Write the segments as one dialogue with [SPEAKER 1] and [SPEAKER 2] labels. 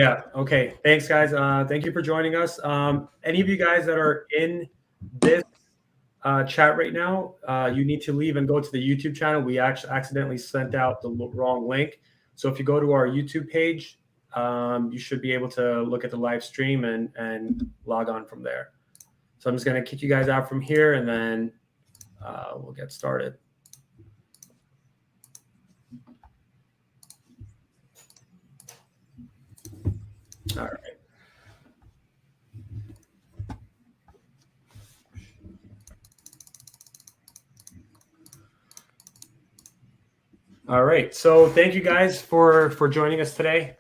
[SPEAKER 1] Yeah. Okay. Thanks, guys. Thank you for joining us. Any of you guys that are in this chat right now, you need to leave and go to the YouTube channel. We actually accidentally sent out the wrong link. So if you go to our YouTube page, you should be able to look at the live stream and log on from there. So I'm just going to kick you guys out from here, and then we'll get started. All right. All right. So thank you guys for joining us today.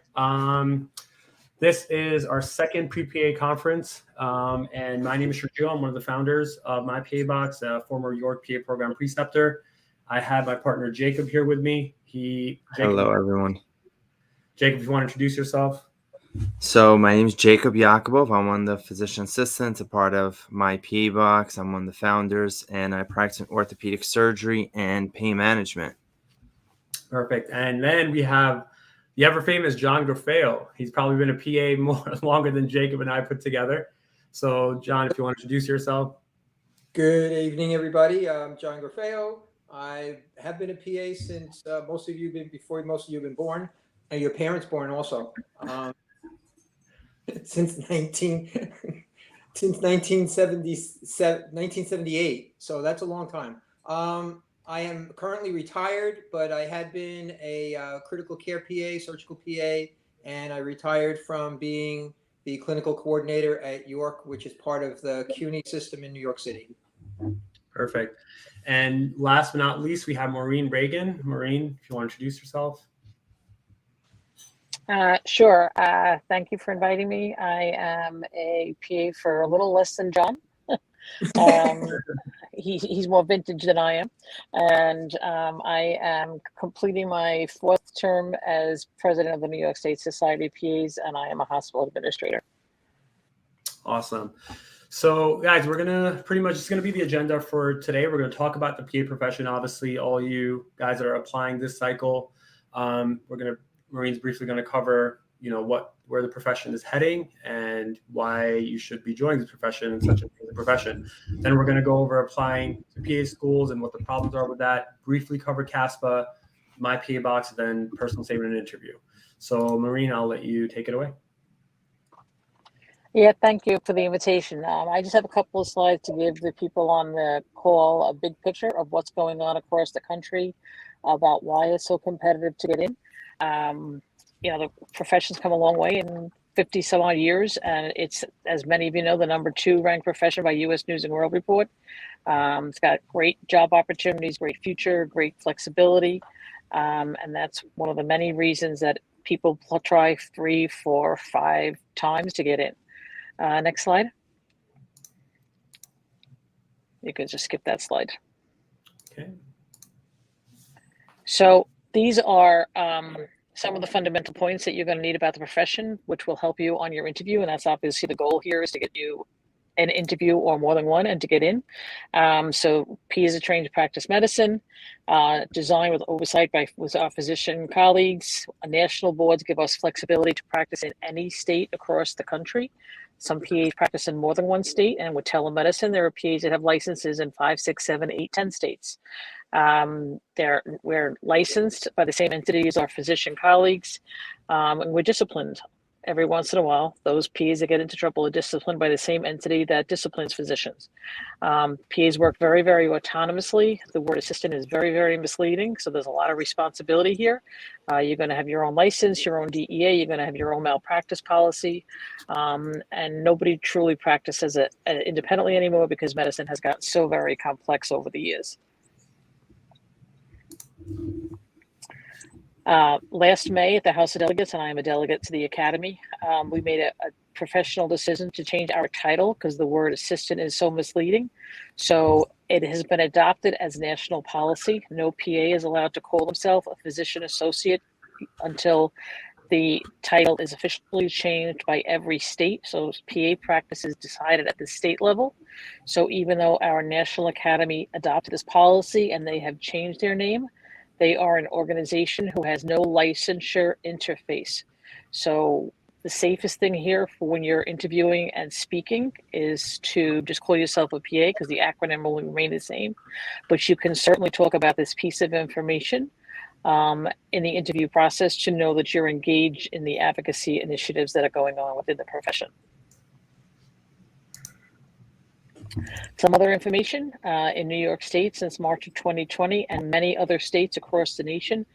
[SPEAKER 1] This is our second pre-PA conference, and my name is 𝙗𝙚𝙨𝙩. I'm one of the founders of myPAbox, a former York PA program preceptor. I have my partner Jacob here with me.
[SPEAKER 2] Hello, everyone.
[SPEAKER 1] Jacob, if you want to introduce yourself.
[SPEAKER 2] So my name is Jacob Jakubov. I'm one of the physician assistants, a part of myPAbox. I'm one of the founders, and I practice in orthopedic surgery and pain management.
[SPEAKER 1] Perfect. And then we have the ever famous John Graffeo. He's probably been a PA longer than Jacob and I put together. So John, if you want to introduce yourself.
[SPEAKER 3] Good evening, everybody. I'm John Graffeo. I have been a PA since before most of you have been born, and your parents born also. Since 1978. So that's a long time. I am currently retired, but I had been a critical care PA, surgical PA, and I retired from being the clinical coordinator at York, which is part of the CUNY system in New York City.
[SPEAKER 1] Perfect. And last but not least, we have Maureen Reagan. Maureen, if you want to introduce yourself.
[SPEAKER 4] Sure. Thank you for inviting me. I am a PA for a little less than John. He's more vintage than I am. And I am completing my 4th term as president of the New York State Society of PAs, and I am a hospital administrator.
[SPEAKER 1] Awesome. So guys, we're it's going to be the agenda for today. We're going to talk about the PA profession. Obviously, all you guys that are applying this cycle, Maureen's briefly going to cover, where the profession is heading and why you should be joining this profession and such a profession. Then we're going to go over applying to PA schools and what the problems are with that. Briefly cover Caspa, myPAbox, then personal statement and interview. So Maureen, I'll let you take it away.
[SPEAKER 4] Yeah, thank you for the invitation. I just have a couple of slides to give the people on the call a big picture of what's going on across the country, about why it's so competitive to get in. The profession's come a long way in 50 some odd years, and it's, as many of you know, the #2 ranked profession by U.S. News and World Report. It's got great job opportunities, great future, great flexibility, and that's one of the many reasons that people try 3, 4, 5 times to get in. Next slide. You could just skip that slide.
[SPEAKER 1] Okay.
[SPEAKER 4] So these are some of the fundamental points that you're going to need about the profession, which will help you on your interview. And that's obviously the goal here, is to get you an interview or more than one and to get in. So PAs are trained to practice medicine, designed with oversight with our physician colleagues. National boards give us flexibility to practice in any state across the country. Some PAs practice in more than one state, and with telemedicine, there are PAs that have licenses in 5, 6, 7, 8, 10 states. We're licensed by the same entity as our physician colleagues, and we're disciplined. Every once in a while, those PAs that get into trouble are disciplined by the same entity that disciplines physicians. PAs work very, very autonomously. The word assistant is very, very misleading, so there's a lot of responsibility here. You're going to have your own license, your own DEA, you're going to have your own malpractice policy, and nobody truly practices it independently anymore because medicine has gotten so very complex over the years. Last May at the House of Delegates, and I am a delegate to the Academy, we made a professional decision to change our title because the word assistant is so misleading. So it has been adopted as national policy. No PA is allowed to call himself a physician associate until the title is officially changed by every state. So PA practice is decided at the state level. So even though our National Academy adopted this policy and they have changed their name, they are an organization who has no licensure interface. So The safest thing here for when you're interviewing and speaking is to just call yourself a PA, because the acronym will remain the same. But you can certainly talk about this piece of information in the interview process to know that you're engaged in the advocacy initiatives that are going on within the profession. Some other information in New York State since March of 2020 and many other states across the nation.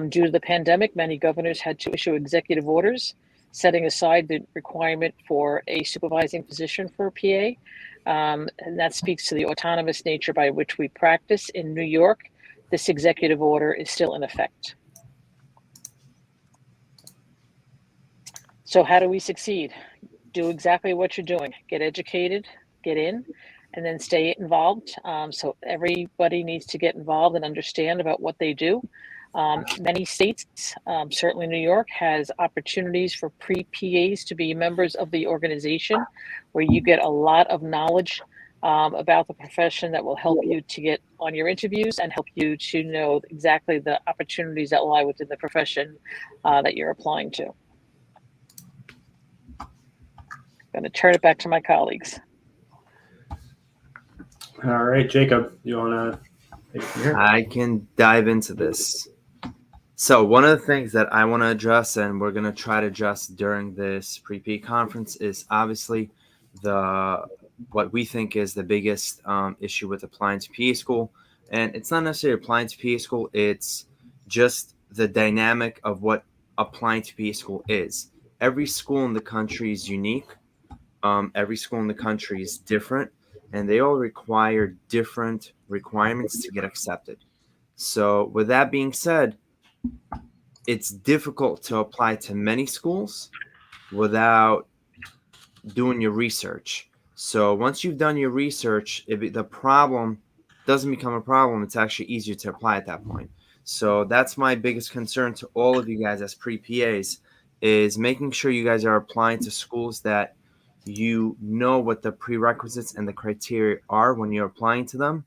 [SPEAKER 4] Due to the pandemic, many governors had to issue executive orders setting aside the requirement for a supervising position for a PA. And that speaks to the autonomous nature by which we practice. In New York, this executive order is still in effect. So how do we succeed? Do exactly what you're doing. Get educated, get in, and then stay involved. So everybody needs to get involved and understand about what they do. Many states, certainly New York, has opportunities for pre-PAs to be members of the organization, where you get a lot of knowledge about the profession that will help you to get on your interviews and help you to know exactly the opportunities that lie within the profession that you're applying to. I'm going to turn it back to my colleagues.
[SPEAKER 1] All right, Jacob, you want to take it from here?
[SPEAKER 2] I can dive into this. So one of the things that I want to address, and we're going to try to address during this pre-P conference, is obviously what we think is the biggest issue with applying to PA school. And it's not necessarily applying to PA school, it's just the dynamic of what applying to PA school is. Every school in the country is unique. Every school in the country is different, and they all require different requirements to get accepted. So with that being said, it's difficult to apply to many schools without doing your research. So once you've done your research, if the problem doesn't become a problem, it's actually easier to apply at that point. So that's my biggest concern to all of you guys as pre-PAs, is making sure you guys are applying to schools that you know what the prerequisites and the criteria are when you're applying to them.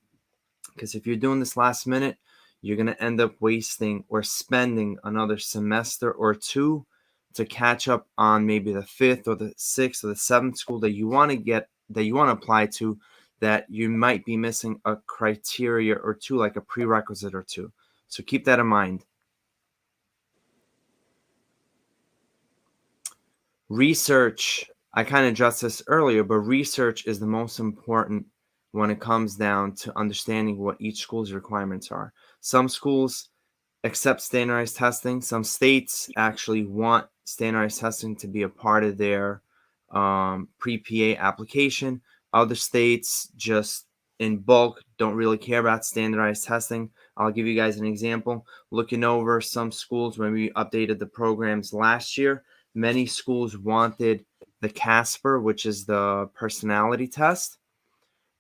[SPEAKER 2] Because if you're doing this last minute, you're going to end up wasting or spending another semester or two to catch up on maybe the 5th or the 6th or the 7th school that you want to apply to, that you might be missing a criteria or two, like a prerequisite or two. So keep that in mind. Research, I kind of addressed this earlier, but research is the most important when it comes down to understanding what each school's requirements are. Some schools accept standardized testing. Some states actually want standardized testing to be a part of their pre-PA application. Other states just in bulk don't really care about standardized testing. I'll give you guys an example. Looking over some schools when we updated the programs last year, many schools wanted the Casper, which is the personality test,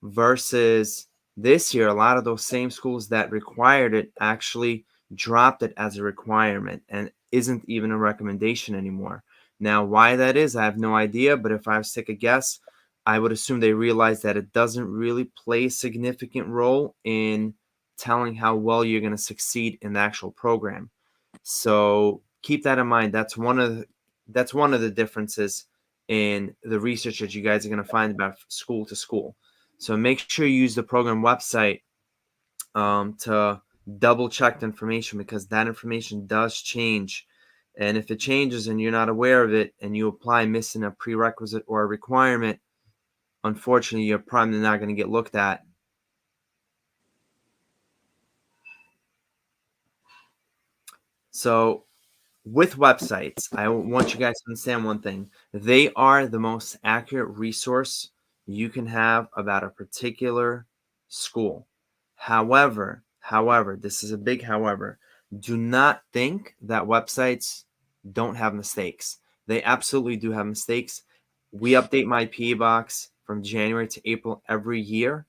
[SPEAKER 2] versus this year, a lot of those same schools that required it actually dropped it as a requirement and isn't even a recommendation anymore. Now, why that is, I have no idea, but if I was to take a guess, I would assume they realize that it doesn't really play a significant role in telling how well you're going to succeed in the actual program. So keep that in mind. That's one of the differences in the research that you guys are going to find about school to school. So make sure you use the program website to double check the information, because that information does change. And if it changes and you're not aware of it and you apply missing a prerequisite or a requirement, unfortunately, you're probably not going to get looked at. So with websites, I want you guys to understand one thing. They are the most accurate resource you can have about a particular school. However, this is a big however, do not think that websites don't have mistakes. They absolutely do have mistakes. We update myPAbox from January to April every year,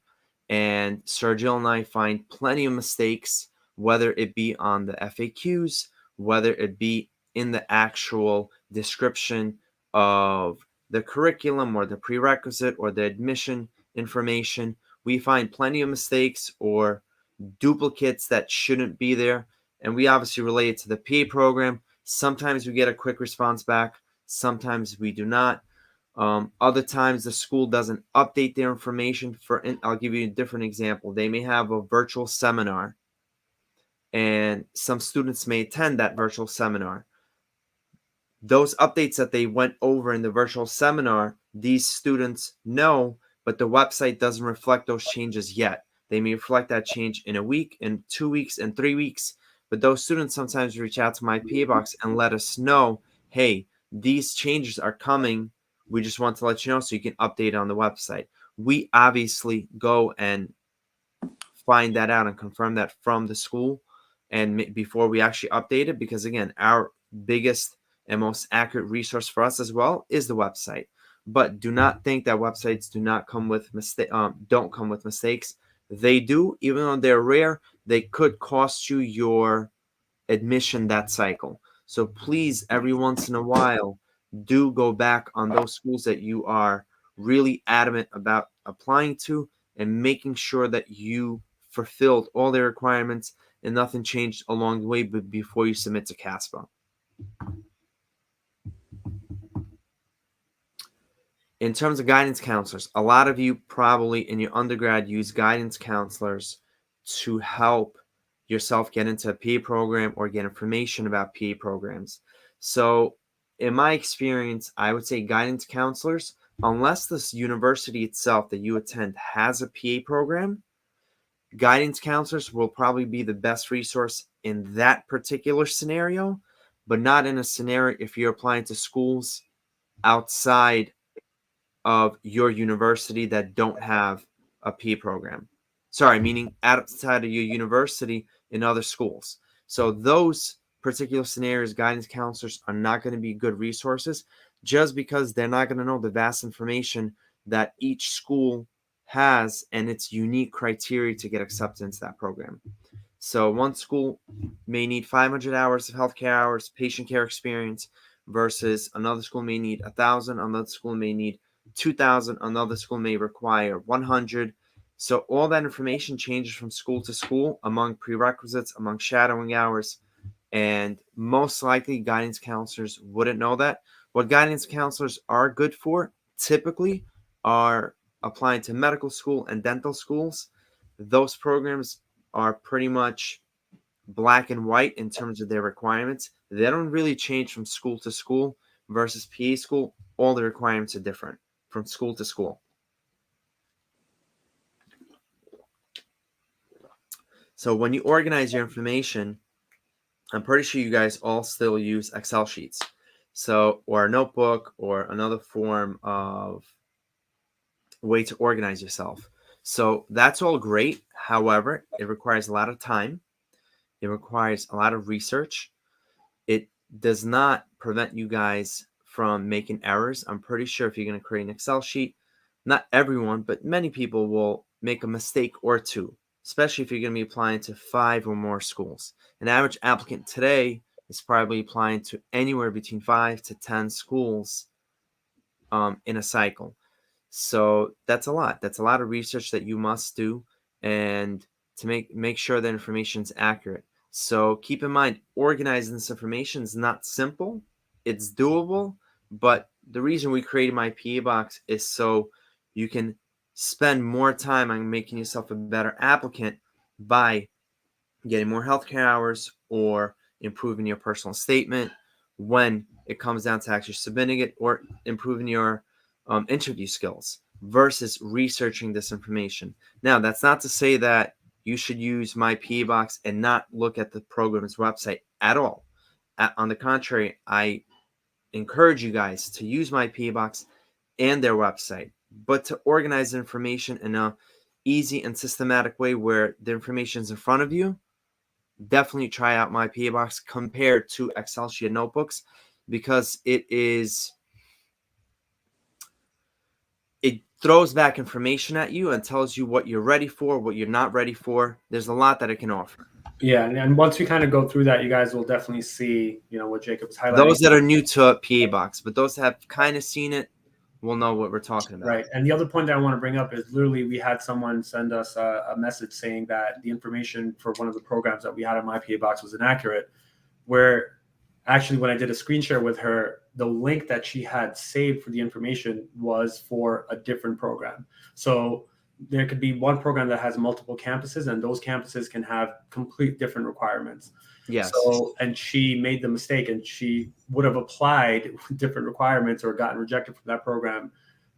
[SPEAKER 2] and Sergio and I find plenty of mistakes, whether it be on the FAQs, whether it be in the actual description of the curriculum or the prerequisite or the admission information. We find plenty of mistakes or duplicates that shouldn't be there. And we obviously relate it to the PA program. Sometimes we get a quick response back. Sometimes we do not. Other times the school doesn't update their information. I'll give you a different example. They may have a virtual seminar, and some students may attend that virtual seminar. Those updates that they went over in the virtual seminar, these students know, but the website doesn't reflect those changes yet. They may reflect that change in a week, in 2 weeks, in 3 weeks. But those students sometimes reach out to myPAbox and let us know, hey, these changes are coming. We just want to let you know so you can update on the website. We obviously go and find that out and confirm that from the school and before we actually update it, because again, our biggest and most accurate resource for us as well is the website. But do not think that websites do not come with don't come with mistakes. They do. Even though they're rare, they could cost you your admission that cycle. So please, every once in a while, do go back on those schools that you are really adamant about applying to and making sure that you fulfilled all their requirements and nothing changed along the way before you submit to Caspa. In terms of guidance counselors, a lot of you probably in your undergrad use guidance counselors to help yourself get into a PA program or get information about PA programs. So in my experience, I would say guidance counselors, unless this university itself that you attend has a PA program, guidance counselors will probably be the best resource in that particular scenario, but not in a scenario if you're applying to schools outside of your university that don't have a PA program. Sorry, meaning outside of your university in other schools. So those particular scenarios, guidance counselors are not going to be good resources just because they're not going to know the vast information that each school has and its unique criteria to get acceptance to that program. So one school may need 500 hours of healthcare hours, patient care experience, versus another school may need 1,000, another school may need 2,000, another school may require 100. So all that information changes from school to school, among prerequisites, among shadowing hours, and most likely guidance counselors wouldn't know that. What guidance counselors are good for typically are applying to medical school and dental schools. Those programs are pretty much black and white in terms of their requirements. They don't really change from school to school versus PA school. All the requirements are different from school to school. So when you organize your information, I'm pretty sure you guys all still use Excel sheets. So, or a notebook or another form of way to organize yourself. So that's all great. However, it requires a lot of time. It requires a lot of research. It does not prevent you guys from making errors. I'm pretty sure if you're going to create an Excel sheet, not everyone, but many people will make a mistake or two, especially if you're going to be applying to 5 or more schools. An average applicant today is probably applying to anywhere between 5 to 10 schools in a cycle. So that's a lot. That's a lot of research that you must do and to make sure that information is accurate. So keep in mind, organizing this information is not simple. It's doable, but the reason we created myPAbox is so you can spend more time on making yourself a better applicant by getting more healthcare hours or improving your personal statement when it comes down to actually submitting it, or improving your interview skills versus researching this information. Now, that's not to say that you should use myPAbox and not look at the program's website at all. On the contrary, I encourage you guys to use myPAbox and their website, but to organize the information in a easy and systematic way where the information is in front of you. Definitely try out myPAbox compared to Excel sheet and notebooks, because it throws back information at you and tells you what you're ready for, what you're not ready for. There's a lot that it can offer.
[SPEAKER 1] Yeah, and once we kind of go through that, you guys will definitely see, what Jacob was highlighting.
[SPEAKER 2] Those that are new to PAbox, but those that have kind of seen it will know what we're talking about.
[SPEAKER 1] Right. And the other point that I want to bring up is literally we had someone send us a message saying that the information for one of the programs that we had on myPAbox was inaccurate, where actually when I did a screen share with her, the link that she had saved for the information was for a different program. So there could be one program that has multiple campuses, and those campuses can have complete different requirements.
[SPEAKER 2] Yes.
[SPEAKER 1] So, and she made the mistake, and she would have applied with different requirements or gotten rejected from that program,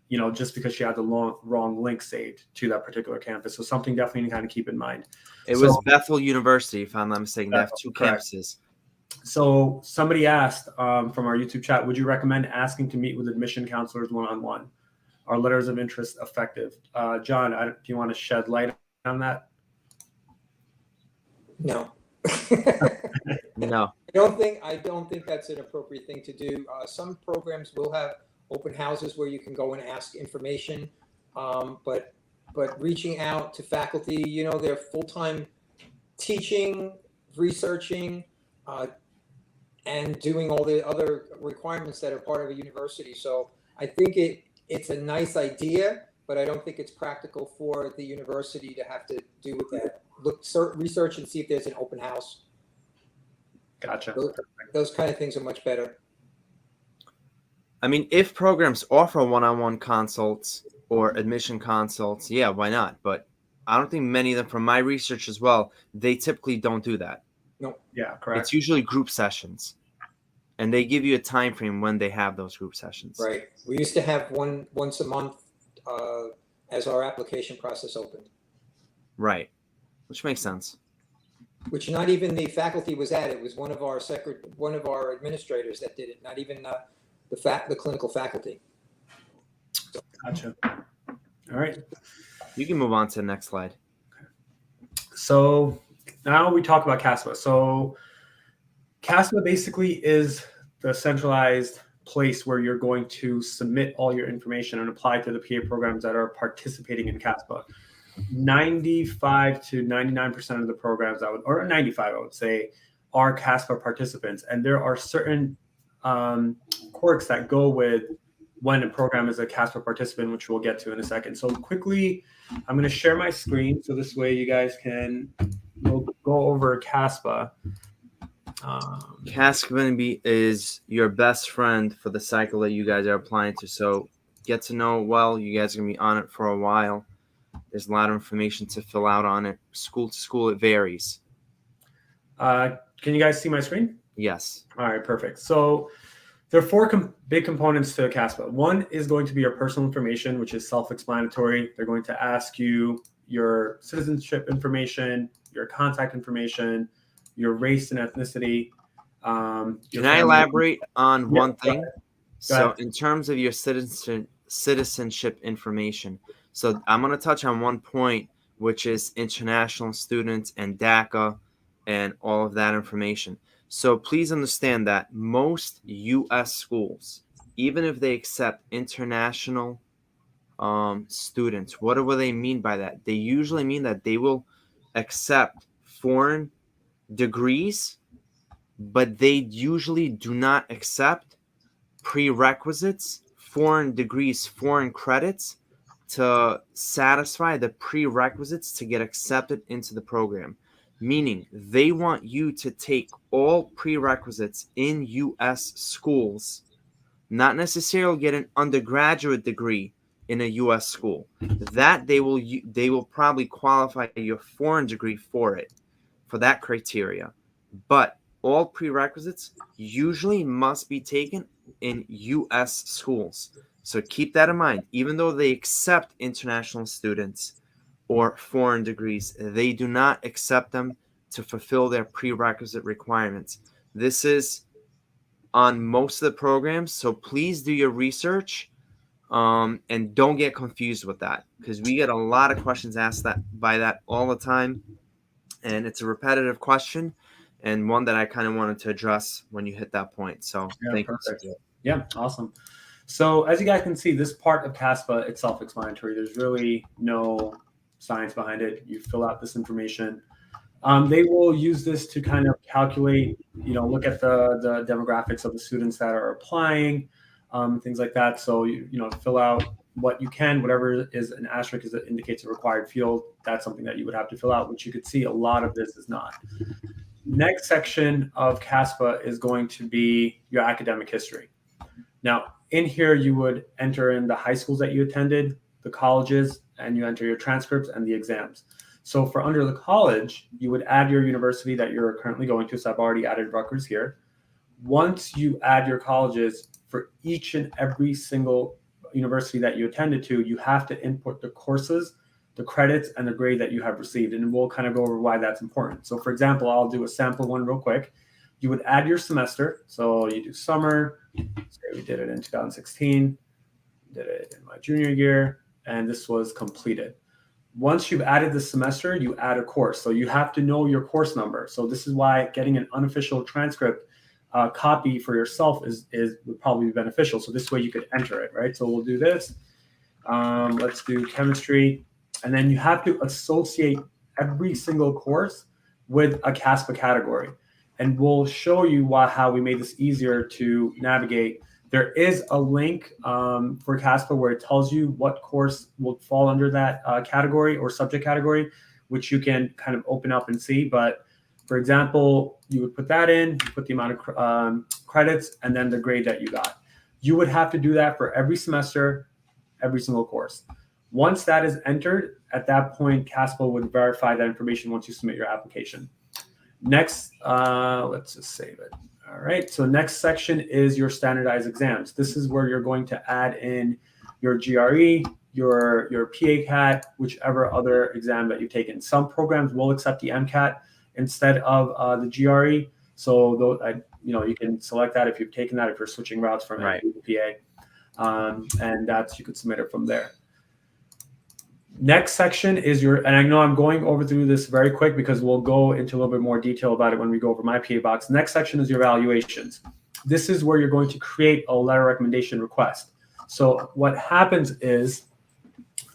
[SPEAKER 1] you know, just because she had the wrong link saved to that particular campus. So something definitely to kind of keep in mind.
[SPEAKER 2] It was Bethel University, if I'm not mistaken. They have two campuses.
[SPEAKER 1] So somebody asked from our YouTube chat, would you recommend asking to meet with admission counselors one-on-one? Are letters of interest effective? John, do you want to shed light on that?
[SPEAKER 3] No.
[SPEAKER 2] No.
[SPEAKER 3] I don't think that's an appropriate thing to do. Some programs will have open houses where you can go and ask information, but reaching out to faculty, you know, they're full-time teaching, researching, and doing all the other requirements that are part of a university. So I think it's a nice idea, but I don't think it's practical for the university to have to do with that. Research and see if there's an open house.
[SPEAKER 1] Gotcha.
[SPEAKER 3] Those kind of things are much better.
[SPEAKER 2] I mean, if programs offer one-on-one consults or admission consults, yeah, why not? But I don't think many of them, from my research as well, they typically don't do that.
[SPEAKER 3] No.
[SPEAKER 1] Yeah, correct.
[SPEAKER 2] It's usually group sessions, and they give you a time frame when they have those group sessions.
[SPEAKER 3] Right. We used to have once a month as our application process opened.
[SPEAKER 2] Right, which makes sense.
[SPEAKER 3] Which not even the faculty was at. It was one of our administrators that did it. Not even the clinical faculty. So.
[SPEAKER 1] Gotcha. All right.
[SPEAKER 2] You can move on to the next slide.
[SPEAKER 1] So now we talk about Caspa. So Caspa basically is the centralized place where you're going to submit all your information and apply to the PA programs that are participating in Caspa. 95 to 99% of the programs or 95, I would say, are Caspa participants. And there are certain quirks that go with when a program is a Caspa participant, which we'll get to in a second. So quickly, I'm going to share my screen so this way you guys can go over Caspa.
[SPEAKER 2] Caspa is your best friend for the cycle that you guys are applying to. So get to know it well. You guys are going to be on it for a while. There's a lot of information to fill out on it. School to school, it varies.
[SPEAKER 1] Can you guys see my screen?
[SPEAKER 2] Yes.
[SPEAKER 1] All right, perfect. So there are four big components to Caspa. One is going to be your personal information, which is self-explanatory. They're going to ask you your citizenship information, your contact information, your race and ethnicity.
[SPEAKER 2] Can I elaborate on one thing?
[SPEAKER 1] Go
[SPEAKER 2] So
[SPEAKER 1] ahead.
[SPEAKER 2] in terms of your citizenship information, so I'm going to touch on one point, which is international students and DACA and all of that information. So please understand that most U.S. schools, even if they accept international students, what do they mean by that? They usually mean that they will accept foreign degrees, but they usually do not accept prerequisites, foreign degrees, foreign credits to satisfy the prerequisites to get accepted into the program. Meaning they want you to take all prerequisites in U.S. schools, not necessarily get an undergraduate degree in a U.S. school. That they will probably qualify your foreign degree for that criteria. But all prerequisites usually must be taken in U.S. schools. So keep that in mind. Even though they accept international students or foreign degrees, they do not accept them to fulfill their prerequisite requirements. This is on most of the programs, so please do your research and don't get confused with that, because we get a lot of questions asked by that all the time, and it's a repetitive question and one that I kind of wanted to address when you hit that point. So thank you.
[SPEAKER 1] Yeah, awesome. So as you guys can see, this part of Caspa, it's self-explanatory. There's really no science behind it. You fill out this information. They will use this to kind of calculate, look at the demographics of the students that are applying, things like that. So, fill out what you can, whatever is an asterisk that indicates a required field. That's something that you would have to fill out, which you could see a lot of this is not. Next section of Caspa is going to be your academic history. Now, in here, you would enter in the high schools that you attended, the colleges, and you enter your transcripts and the exams. So for under the college, you would add your university that you're currently going to. So I've already added Rutgers here. Once you add your colleges, for each and every single university that you attended to, you have to input the courses, the credits, and the grade that you have received. And we'll kind of go over why that's important. So for example, I'll do a sample one real quick. You would add your semester. So you do summer. Say we did it in 2016, did it in my junior year, and this was completed. Once you've added the semester, you add a course. So you have to know your course number. So this is why getting an unofficial transcript copy for yourself would probably be beneficial. So this way you could enter it, right? So we'll do this. Let's do chemistry. And then you have to associate every single course with a Caspa category. And we'll show you how we made this easier to navigate. There is a link for Caspa where it tells you what course will fall under that category or subject category, which you can kind of open up and see. But for example, you would put that in, you put the amount of credits, and then the grade that you got. You would have to do that for every semester, every single course. Once that is entered, at that point, Caspa would verify that information once you submit your application. Next, let's just save it. All right, so next section is your standardized exams. This is where you're going to add in your GRE, your PA-CAT, whichever other exam that you've taken. Some programs will accept the MCAT instead of the GRE. So you can select that if you've taken that, if you're switching routes from MCAT to PA. And you could submit it from there. Next section is and I know I'm going through this very quick because we'll go into a little bit more detail about it when we go over myPAbox. Next section is your evaluations. This is where you're going to create a letter recommendation request. So what happens is,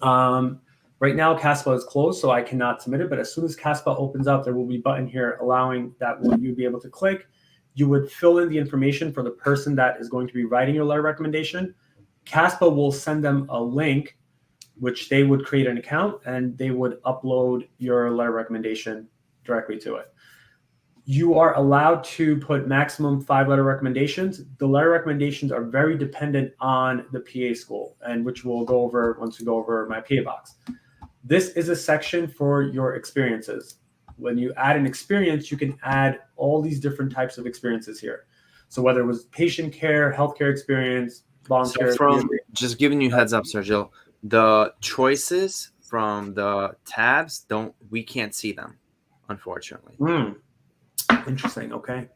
[SPEAKER 1] right now Caspa is closed, so I cannot submit it. But as soon as Caspa opens up, there will be a button here allowing that you'd be able to click. You would fill in the information for the person that is going to be writing your letter recommendation. Caspa will send them a link, which they would create an account and they would upload your letter recommendation directly to it. You are allowed to put maximum 5 letter recommendations. The letter recommendations are very dependent on the PA school, and which we'll go over once we go over myPAbox. This is a section for your experiences. When you add an experience, you can add all these different types of experiences here. So whether it was patient care, healthcare experience, volunteer.
[SPEAKER 2] So just giving you heads up, Sergio, the choices from the tabs we can't see them, unfortunately.
[SPEAKER 1] Interesting. Okay.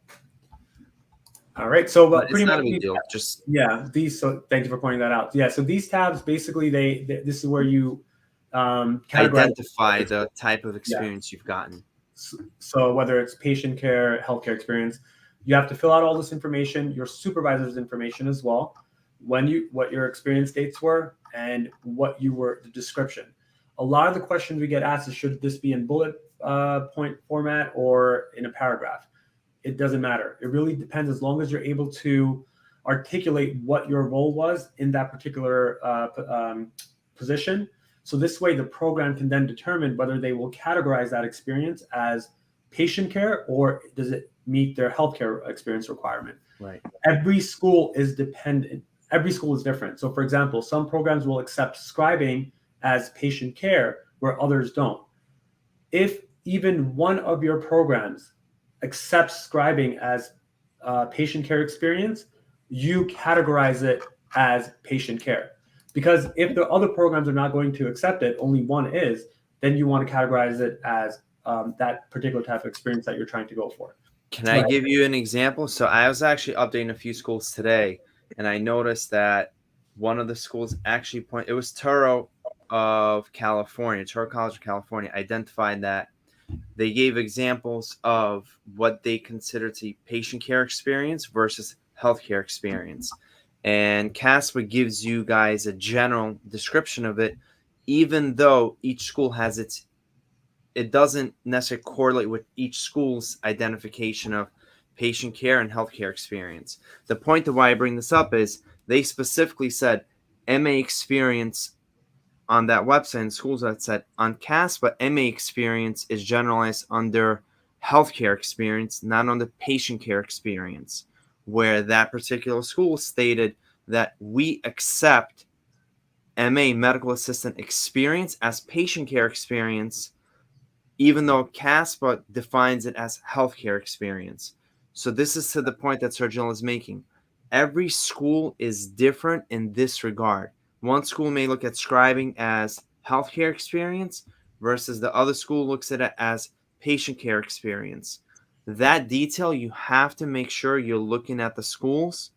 [SPEAKER 1] All right. So
[SPEAKER 2] pretty much a big deal. Just
[SPEAKER 1] So thank you for pointing that out. Yeah. So these tabs basically this is where you
[SPEAKER 2] identify the type of experience you've gotten.
[SPEAKER 1] So whether it's patient care, healthcare experience, you have to fill out all this information, your supervisor's information as well, what your experience dates were, and the description. A lot of the questions we get asked is, should this be in bullet point format or in a paragraph? It doesn't matter. It really depends, as long as you're able to articulate what your role was in that particular position. So this way the program can then determine whether they will categorize that experience as patient care or does it meet their healthcare experience requirement.
[SPEAKER 2] Right.
[SPEAKER 1] Every school is dependent. Every school is different. So for example, some programs will accept scribing as patient care where others don't. If even one of your programs accepts scribing as patient care experience, you categorize it as patient care. Because if the other programs are not going to accept it, only one is, then you want to categorize it as that particular type of experience that you're trying to go for.
[SPEAKER 2] Can I give you an example? So I was actually updating a few schools today, and I noticed that one of the schools actually it was Turo College of California, identified that they gave examples of what they consider to be patient care experience versus healthcare experience. And Caspa gives you guys a general description of it, even though each school has it doesn't necessarily correlate with each school's identification of patient care and healthcare experience. The point of why I bring this up is they specifically said MA experience on that website, and schools that said on Caspa, MA experience is generalized under healthcare experience, not on the patient care experience, where that particular school stated that we accept MA medical assistant experience as patient care experience, even though CASPA defines it as healthcare experience. So this is to the point that Sir Jill is making. Every school is different in this regard. One school may look at scribing as healthcare experience versus the other school looks at it as patient care experience. That detail, you have to make sure you're looking at the schools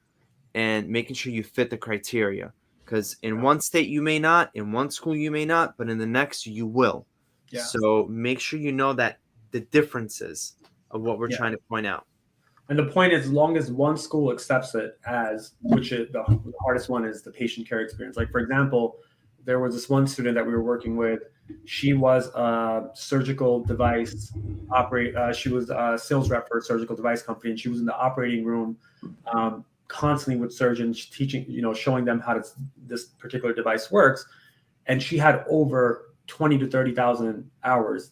[SPEAKER 2] and making sure you fit the criteria. Because in one state you may not, in one school you may not, but in the next you will.
[SPEAKER 1] Yeah.
[SPEAKER 2] So make sure you know that the differences of what we're trying to point out.
[SPEAKER 1] And the point is, as long as one school accepts it as, which is the hardest one is the patient care experience. Like, for example, there was this one student that we were working with. She was a surgical device she was a sales rep for a surgical device company, and she was in the operating room constantly with surgeons, teaching, showing them how this particular device works. And she had over 20 to 30,000 hours,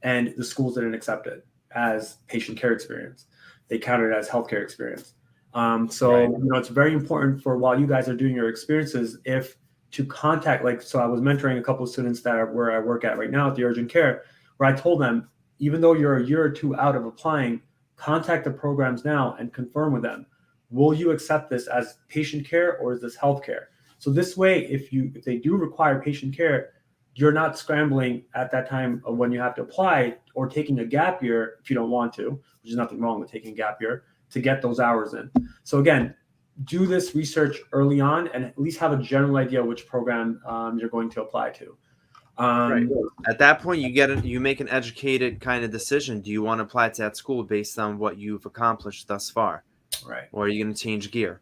[SPEAKER 1] and the schools didn't accept it as patient care experience. They counted it as healthcare experience. It's very important for, while you guys are doing your experiences, to contact, so I was mentoring a couple of students that are where I work at right now at the urgent care, where I told them, even though you're a year or two out of applying, contact the programs now and confirm with them, will you accept this as patient care or is this healthcare? So this way, if they do require patient care, you're not scrambling at that time of when you have to apply or taking a gap year if you don't want to, which is nothing wrong with taking a gap year, to get those hours in. So again, do this research early on and at least have a general idea which program you're going to apply to.
[SPEAKER 2] Right. At that point, you make an educated kind of decision. Do you want to apply to that school based on what you've accomplished thus far?
[SPEAKER 1] Right.
[SPEAKER 2] Or are you going to change gear?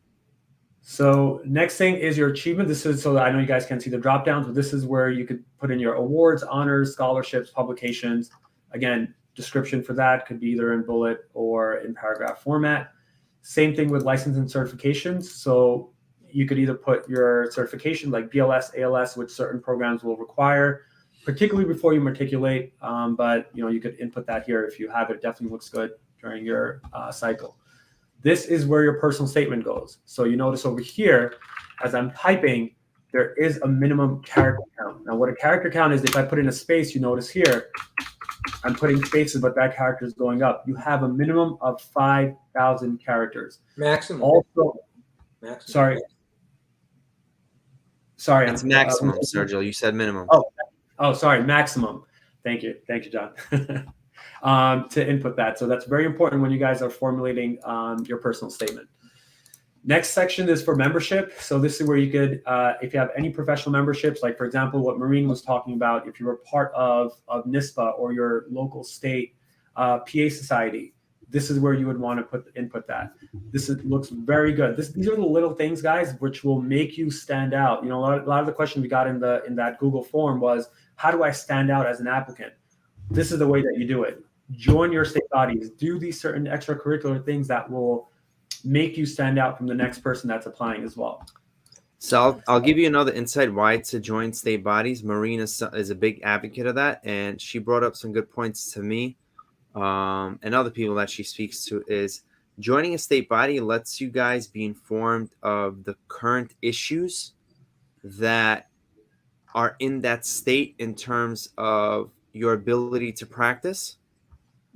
[SPEAKER 1] So next thing is your achievement. This is, so that I know you guys can't see the drop downs, but this is where you could put in your awards, honors, scholarships, publications. Again, description for that could be either in bullet or in paragraph format. Same thing with license and certifications. So you could either put your certification like BLS, ALS, which certain programs will require, particularly before you matriculate. But you could input that here if you have it. It definitely looks good during your cycle. This is where your personal statement goes. So you notice over here, as I'm typing, there is a minimum character count. Now, what a character count is, if I put in a space, you notice here, I'm putting spaces, but that character is going up. You have a minimum of 5,000 characters.
[SPEAKER 3] Maximum.
[SPEAKER 1] Also,
[SPEAKER 3] maximum.
[SPEAKER 1] Sorry.
[SPEAKER 2] It's maximum, Sergio. You said minimum.
[SPEAKER 1] Oh, sorry, maximum. Thank you, John. To input that. So that's very important when you guys are formulating your personal statement. Next section is for membership. So this is where you could, if you have any professional memberships, like for example, what Maureen was talking about, if you were part of NISPA or your local state PA society, this is where you would want to input that. Looks very good. These are the little things, guys, which will make you stand out. A lot of the questions we got in that Google form was, how do I stand out as an applicant? This is the way that you do it. Join your state bodies. Do these certain extracurricular things that will make you stand out from the next person that's applying as well.
[SPEAKER 2] So I'll give you another insight why to join state bodies. Maureen is a big advocate of that, and she brought up some good points to me and other people that she speaks to. Is joining a state body lets you guys be informed of the current issues that are in that state in terms of your ability to practice,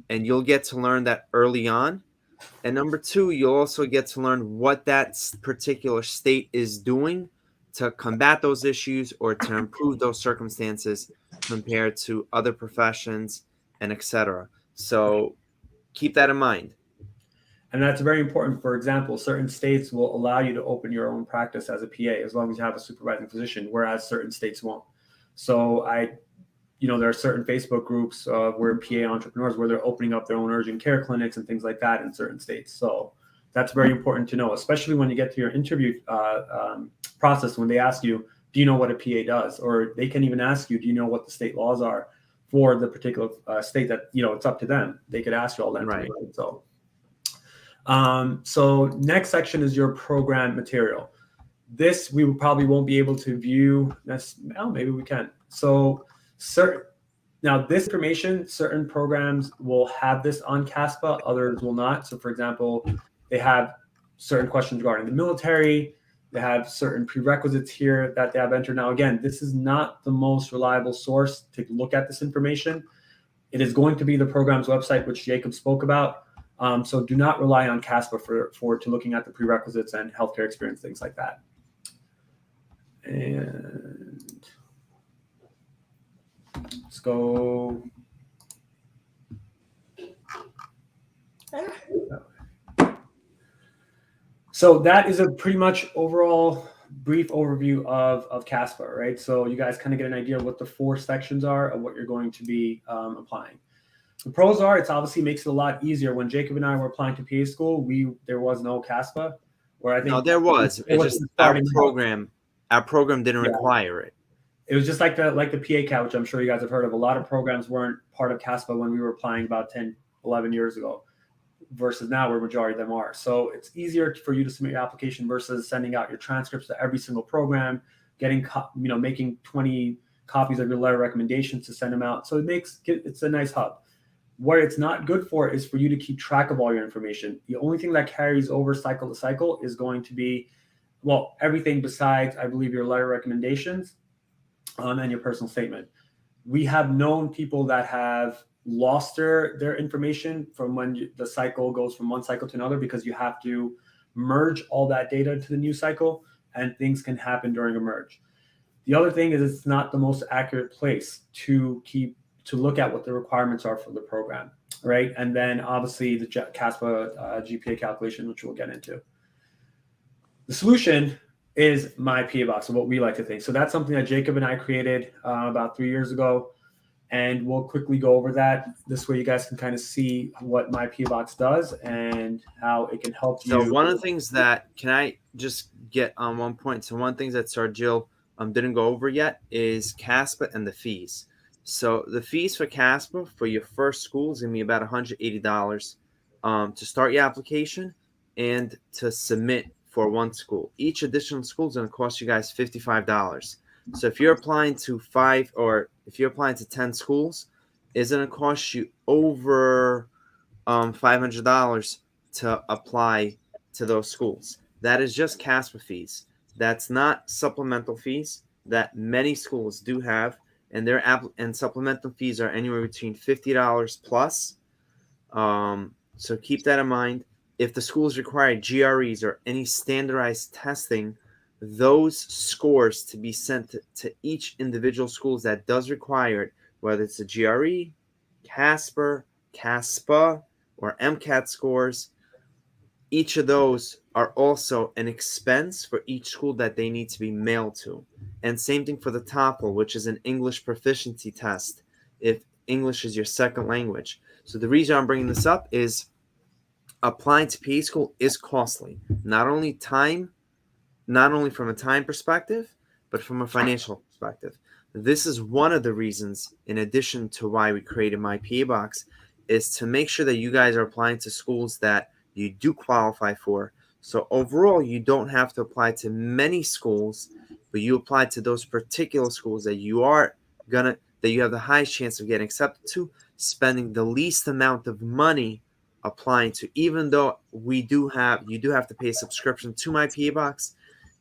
[SPEAKER 2] and you'll get to learn that early on. And number two, you'll also get to learn what that particular state is doing to combat those issues or to improve those circumstances compared to other professions and etc. So keep that in mind.
[SPEAKER 1] And that's very important. For example, certain states will allow you to open your own practice as a PA as long as you have a supervising physician, whereas certain states won't. So there are certain Facebook groups where PA entrepreneurs, where they're opening up their own urgent care clinics and things like that in certain states. So that's very important to know, especially when you get to your interview process, when they ask you, do you know what a PA does? Or they can even ask you, do you know what the state laws are for the particular state that, it's up to them. They could ask you all that.
[SPEAKER 2] Right.
[SPEAKER 1] So next section is your program material. This we probably won't be able to view. Maybe we can. So now this information, certain programs will have this on Caspa, others will not. So for example, they have certain questions regarding the military, They have certain prerequisites here that they have entered. Now, again, this is not the most reliable source to look at this information. It is going to be the program's website, which Jacob spoke about. So do not rely on Caspa for looking at the prerequisites and healthcare experience, things like that. And let's go. So that is a pretty much overall brief overview of Caspa, right? So you guys kind of get an idea of what the 4 sections are of what you're going to be applying. The pros are, it obviously makes it a lot easier. When Jacob and I were applying to PA school, there was no Caspa. Where I think
[SPEAKER 2] no, there was. It's just our program didn't require it.
[SPEAKER 1] It was just like the PA-CAT, which I'm sure you guys have heard of. A lot of programs weren't part of Caspa when we were applying about 10, 11 years ago, versus now where majority of them are. So it's easier for you to submit your application versus sending out your transcripts to every single program, making 20 copies of your letter of recommendations to send them out. So it's a nice hub. What it's not good for is for you to keep track of all your information. The only thing that carries over cycle to cycle is going to be, well, everything besides, I believe, your letter of recommendations and your personal statement. We have known people that have lost their information from when the cycle goes from one cycle to another, because you have to merge all that data to the new cycle, and things can happen during a merge. The other thing is it's not the most accurate place to look at what the requirements are for the program, right? And then obviously the Caspa GPA calculation, which we'll get into. The solution is myPAbox, so what we like to think. So that's something that Jacob and I created about 3 years ago, and we'll quickly go over that. This way you guys can kind of see what myPAbox does and how it can help you.
[SPEAKER 2] So one of the things that, can I just get on one point? So one of the things that Sergio didn't go over yet is Caspa and the fees. So the fees for Caspa for your first school is going to be about $180 to start your application and to submit for one school. Each additional school is going to cost you guys $55. So if you're applying to 5 or if you're applying to 10 schools, it's going to cost you over $500 to apply to those schools. That is just Caspa fees. That's not supplemental fees that many schools do have. And and supplemental fees are anywhere between $50 plus. So keep that in mind. If the schools require GREs or any standardized testing, those scores to be sent to each individual schools that does require it, whether it's a GRE, Caspa, or MCAT scores, each of those are also an expense for each school that they need to be mailed to. And same thing for the TOEFL, which is an English proficiency test, if English is your second language. So the reason I'm bringing this up is applying to PA school is costly. Not only from a time perspective, but from a financial perspective. This is one of the reasons, in addition to why we created myPAbox, is to make sure that you guys are applying to schools that you do qualify for. So overall, you don't have to apply to many schools, but you apply to those particular schools that you have the highest chance of getting accepted to, spending the least amount of money applying to. Even though you do have to pay a subscription to myPAbox,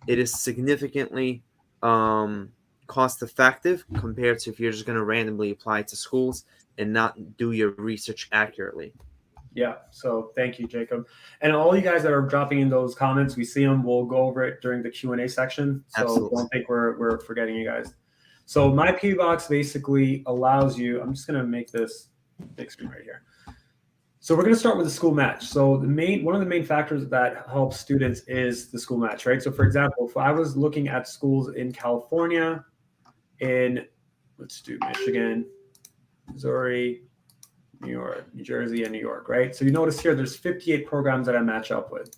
[SPEAKER 2] it is significantly cost effective compared to if you're just going to randomly apply to schools and not do your research accurately.
[SPEAKER 1] Yeah. So thank you, Jacob. And all you guys that are dropping in those comments, we see them. We'll go over it during the Q&A section. So
[SPEAKER 2] Absolutely.
[SPEAKER 1] Don't think we're forgetting you guys. So myPAbox basically allows you, I'm just going to make this big screen right here. So we're going to start with the school match. So one of the main factors that helps students is the school match, right? So for example, if I was looking at schools in California, let's do Michigan, Missouri, New York, New Jersey, and New York, right? So you notice here, there's 58 programs that I match up with.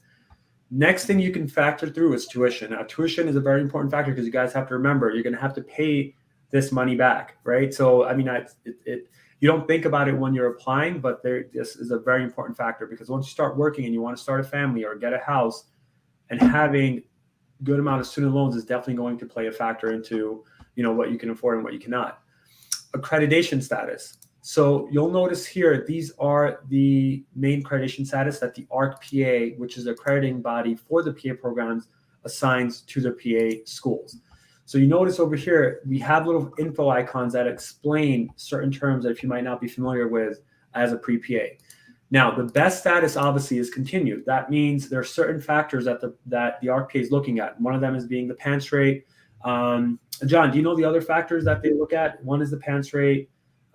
[SPEAKER 1] Next thing you can factor through is tuition. Now, tuition is a very important factor because you guys have to remember, you're going to have to pay this money back, right? So, I mean, you don't think about it when you're applying, but this is a very important factor because once you start working and you want to start a family or get a house, and having good amount of student loans is definitely going to play a factor into, what you can afford and what you cannot. Accreditation status. So you'll notice here, these are the main accreditation status that the ARC PA, which is the accrediting body for the PA programs, assigns to their PA schools. So you notice over here, we have little info icons that explain certain terms that if you might not be familiar with as a pre-PA. Now, the best status obviously is continued. That means there are certain factors that the RPA is looking at. One of them is being the pants rate. John, do you know the other factors that they look at? One is the pants rate,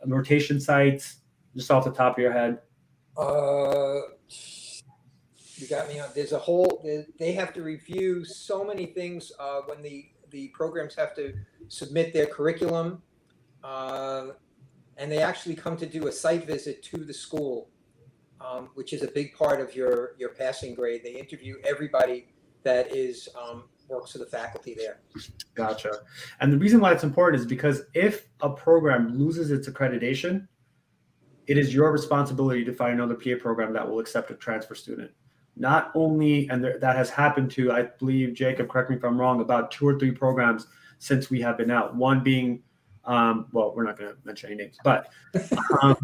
[SPEAKER 1] rotation sites, just off the top of your head.
[SPEAKER 3] You got me on. There's a whole. They have to review so many things when the programs have to submit their curriculum, and they actually come to do a site visit to the school, which is a big part of your passing grade. They interview everybody that is works for the faculty there.
[SPEAKER 1] Gotcha. And the reason why it's important is because if a program loses its accreditation, it is your responsibility to find another PA program that will accept a transfer student. Not only, and that has happened to, I believe, Jacob, correct me if I'm wrong, about 2 or 3 programs since we have been out. One being, well, we're not going to mention any names, but we're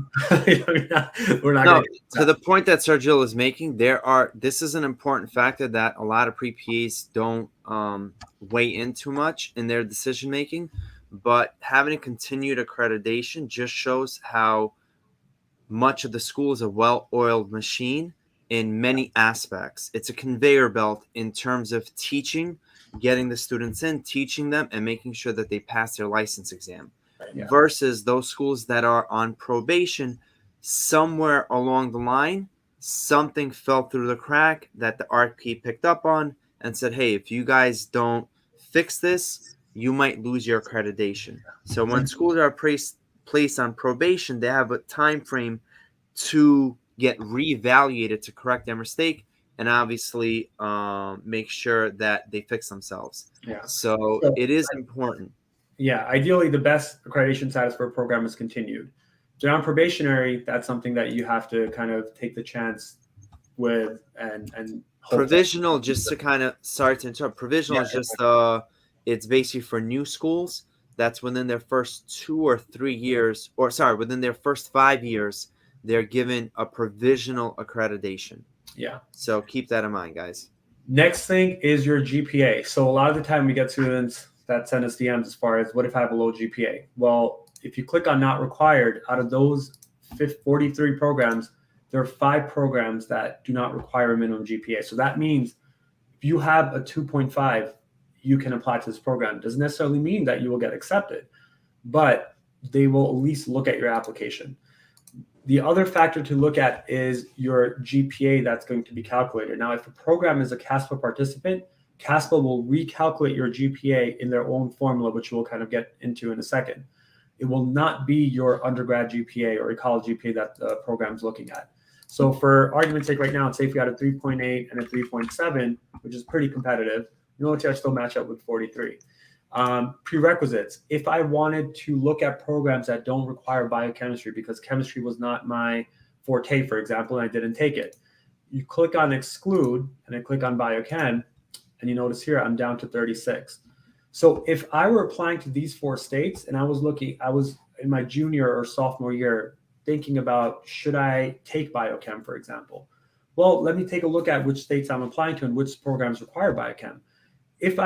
[SPEAKER 1] not going
[SPEAKER 2] to the point that Sergio is making, this is an important factor that a lot of pre-PAs don't weigh in too much in their decision making, but having a continued accreditation just shows how much of the school is a well-oiled machine in many aspects. It's a conveyor belt in terms of teaching, getting the students in, teaching them, and making sure that they pass their license exam. Yeah. Versus those schools that are on probation, somewhere along the line, something fell through the crack that the RP picked up on and said, hey, if you guys don't fix this, you might lose your accreditation. So when schools are placed on probation, they have a time frame to get reevaluated to correct their mistake and obviously make sure that they fix themselves.
[SPEAKER 1] Yeah.
[SPEAKER 2] So it is important.
[SPEAKER 1] Yeah, ideally the best accreditation status for a program is continued. If they're on probationary, that's something that you have to kind of take the chance with and
[SPEAKER 2] provisional, just to kind of, sorry to interrupt, provisional is just it's basically for new schools. That's within their first 2 or 3 years, or sorry, within their first 5 years, they're given a provisional accreditation.
[SPEAKER 1] Yeah.
[SPEAKER 2] So keep that in mind, guys.
[SPEAKER 1] Next thing is your GPA. So a lot of the time we get students that send us DMs as far as, what if I have a low GPA? Well, if you click on not required, out of those 43 programs, there are 5 programs that do not require a minimum GPA. So that means if you have a 2.5, you can apply to this program. Doesn't necessarily mean that you will get accepted, but they will at least look at your application. The other factor to look at is your GPA that's going to be calculated. Now, if a program is a Caspa participant, Caspa will recalculate your GPA in their own formula, which we'll kind of get into in a second. It will not be your undergrad GPA or a college GPA that the program's looking at. So for argument's sake right now, say if you had a 3.8 and a 3.7, which is pretty competitive, you know, I still match up with 43. Prerequisites. If I wanted to look at programs that don't require biochemistry because chemistry was not my forte, for example, and I didn't take it, you click on exclude and I click on biochem, and you notice here I'm down to 36. So if I were applying to these 4 states and I was in my junior or sophomore year thinking about, should I take biochem, for example? Well, let me take a look at which states I'm applying to and which programs require biochem. If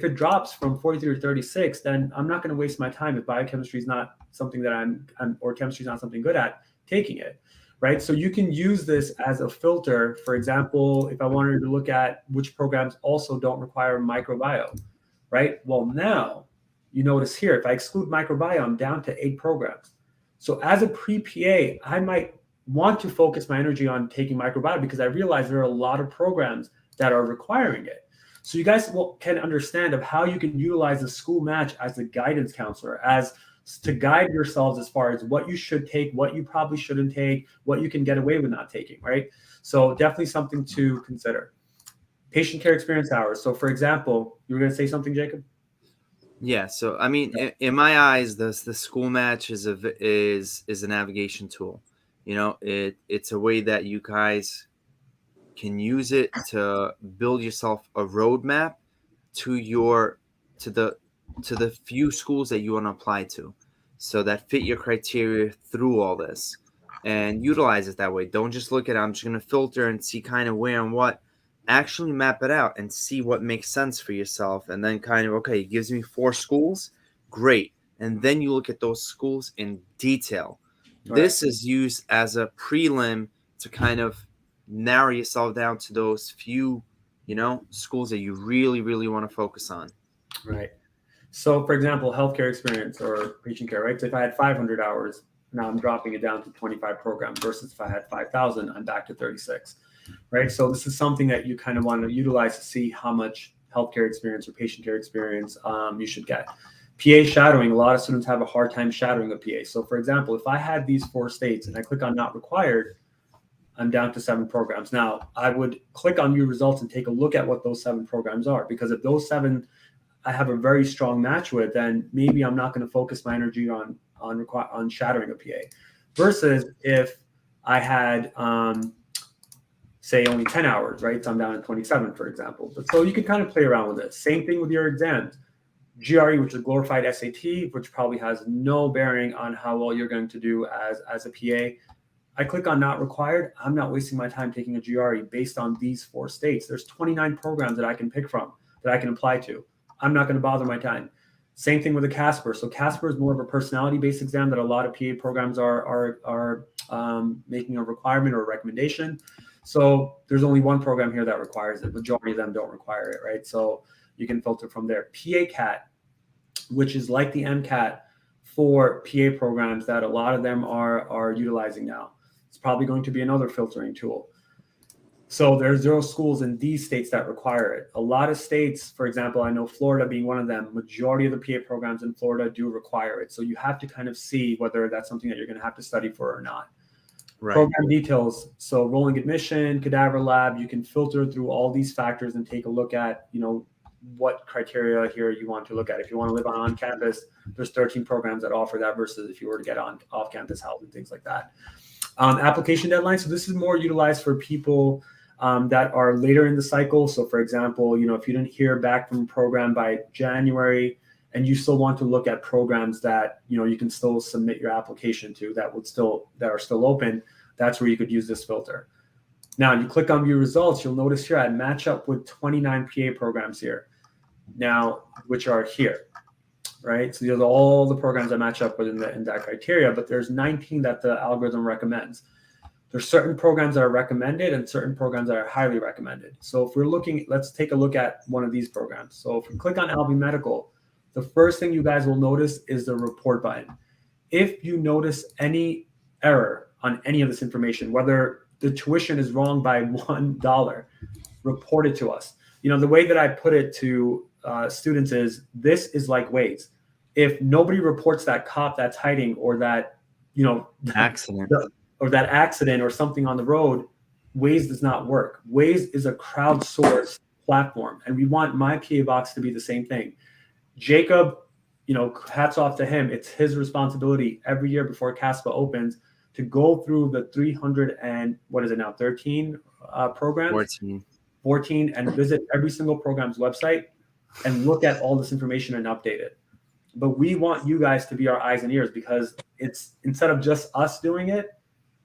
[SPEAKER 1] it drops from 43 to 36, then I'm not going to waste my time if biochemistry is not something that or chemistry is not something good at, taking it, right? So you can use this as a filter. For example, if I wanted to look at which programs also don't require microbiome, right? Well, now you notice here, if I exclude microbiome, I'm down to 8 programs. So as a pre-PA, I might want to focus my energy on taking microbiome because I realize there are a lot of programs that are requiring it. So you guys can understand of how you can utilize the school match as a guidance counselor, as to guide yourselves as far as what you should take, what you probably shouldn't take, what you can get away with not taking, right? So definitely something to consider. Patient care experience hours. So for example, you were going to say something, Jacob?
[SPEAKER 2] Yeah. So, I mean, in my eyes, the school match is a navigation tool. You know, it's a way that you guys can use it to build yourself a roadmap to the few schools that you want to apply to, so that fit your criteria through all this, and utilize it that way. Don't just look at it, I'm just going to filter and see kind of where and what. actually map it out and see what makes sense for yourself. And then kind of, okay, it gives me 4 schools. Great. And then you look at those schools in detail.
[SPEAKER 1] Right.
[SPEAKER 2] This is used as a prelim to kind of narrow yourself down to those few, schools that you really, really want to focus on.
[SPEAKER 1] Right. So, for example, healthcare experience or patient care, right? So if I had 500 hours, now I'm dropping it down to 25 programs versus if I had 5,000, I'm back to 36, right? So this is something that you kind of want to utilize to see how much healthcare experience or patient care experience you should get. PA shadowing, a lot of students have a hard time shadowing a PA. So for example, if I had these 4 states and I click on not required, I'm down to 7 programs. Now, I would click on view results and take a look at what those 7 programs are, because if those 7 I have a very strong match with, then maybe I'm not going to focus my energy on shadowing a PA. Versus if I had, say, only 10 hours, right? So I'm down to 27, for example. But so you can kind of play around with it. Same thing with your exams. GRE, which is glorified SAT, which probably has no bearing on how well you're going to do as a PA. I click on not required. I'm not wasting my time taking a GRE based on these 4 states. There's 29 programs that I can pick from that I can apply to. I'm not going to bother my time. Same thing with a Casper. So Casper is more of a personality-based exam that a lot of PA programs are making a requirement or a recommendation. So there's only one program here that requires it. Majority of them don't require it, right? So you can filter from there. PA-CAT, which is like the MCAT for PA programs that a lot of them are utilizing now. It's probably going to be another filtering tool. So there's 0 schools in these states that require it. A lot of states, for example, I know Florida being one of them, majority of the PA programs in Florida do require it. So you have to kind of see whether that's something that you're going to have to study for or not. Right. Program details. So rolling admission, Cadaver Lab, you can filter through all these factors and take a look at, what criteria here you want to look at. If you want to live on campus, there's 13 programs that offer that versus if you were to get on off-campus housing, things like that. Application deadlines. So this is more utilized for people that are later in the cycle. So for example, if you didn't hear back from a program by January and you still want to look at programs that, you can still submit your application to that are still open, that's where you could use this filter. Now you click on view results, you'll notice here I match up with 29 PA programs here now, which are here, right? So these are all the programs I match up with in that criteria, but there's 19 that the algorithm recommends. There's certain programs that are recommended and certain programs that are highly recommended. So if we're looking, let's take a look at one of these programs. So if we click on Alby Medical, the first thing you guys will notice is the report button. If you notice any error on any of this information, whether the tuition is wrong by $1, report it to us. The way that I put it to students is this is like Waze. If nobody reports that cop that's hiding or that,
[SPEAKER 2] accident.
[SPEAKER 1] Or that accident or something on the road, Waze does not work. Waze is a crowdsourced platform, and we want myPAbox to be the same thing. Jacob, hats off to him. It's his responsibility every year before Caspa opens to go through the 300 and what is it now, 13 programs? 14, and visit every single program's website and look at all this information and update it. But we want you guys to be our eyes and ears, because it's instead of just us doing it,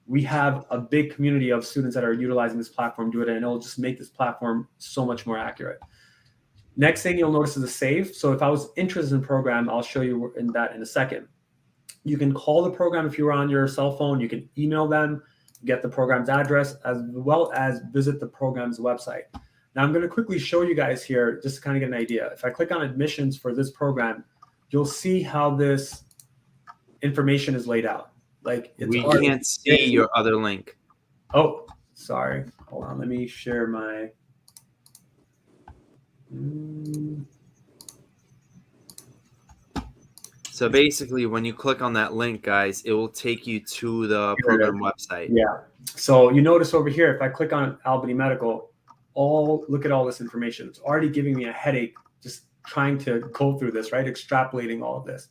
[SPEAKER 1] we have a big community of students that are utilizing this platform, do it, and it'll just make this platform so much more accurate. Next thing you'll notice is a save. So if I was interested in a program, I'll show you in a second. You can call the program if you're on your cell phone. You can email them, get the program's address, as well as visit the program's website. Now I'm going to quickly show you guys here just to kind of get an idea. If I click on admissions for this program, you'll see how this information is laid out. Like
[SPEAKER 2] we can't see your other link.
[SPEAKER 1] Oh, sorry. Hold on. Let me share my.
[SPEAKER 2] So basically, when you click on that link, guys, it will take you to the program website.
[SPEAKER 1] Yeah. So you notice over here, if I click on Albany Medical, look at all this information. It's already giving me a headache just trying to go through this, right? Extrapolating all of this.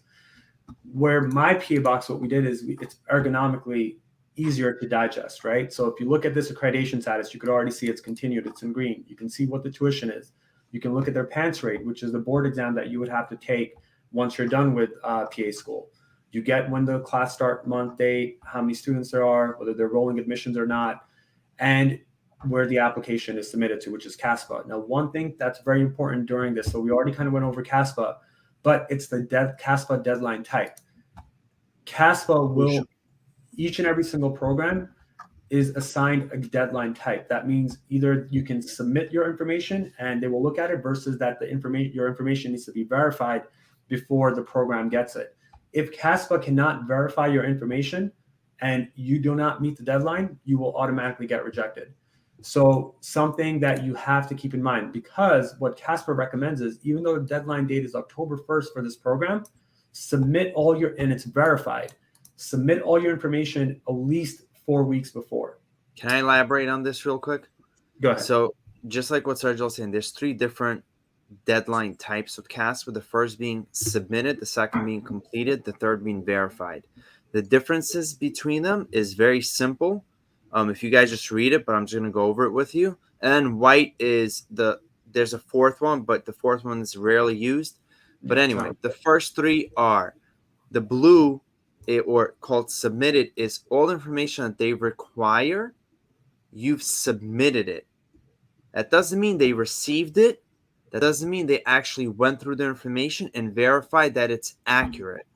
[SPEAKER 1] Where myPAbox, what we did is it's ergonomically easier to digest, right? So if you look at this accreditation status, you could already see it's continued, it's in green. You can see what the tuition is. You can look at their PANCE rate, which is the board exam that you would have to take once you're done with PA school. You get when the class start month, date, how many students there are, whether they're rolling admissions or not. And where the application is submitted to, which is Caspa. Now, one thing that's very important during this, so we already kind of went over Caspa, but it's the Caspa deadline type. Caspa will, each and every single program is assigned a deadline type. That means either you can submit your information and they will look at it, versus that your information needs to be verified before the program gets it. If Caspa cannot verify your information and you do not meet the deadline, you will automatically get rejected. So something that you have to keep in mind, because what Caspa recommends is, even though the deadline date is October 1st for this program, submit all your, and it's verified, submit all your information at least 4 weeks before.
[SPEAKER 2] Can I elaborate on this real quick?
[SPEAKER 1] Go ahead.
[SPEAKER 2] So just like what Sergio was saying, there's 3 different deadline types of Caspa. The first being submitted, the second being completed, the third being verified. The differences between them is very simple. If you guys just read it, but I'm just going to go over it with you. And white is there's a fourth one, but the fourth one is rarely used. But anyway, the first 3 are the blue, or called submitted, is all the information that they require. You've submitted it. That doesn't mean they received it. That doesn't mean they actually went through their information and verified that it's accurate.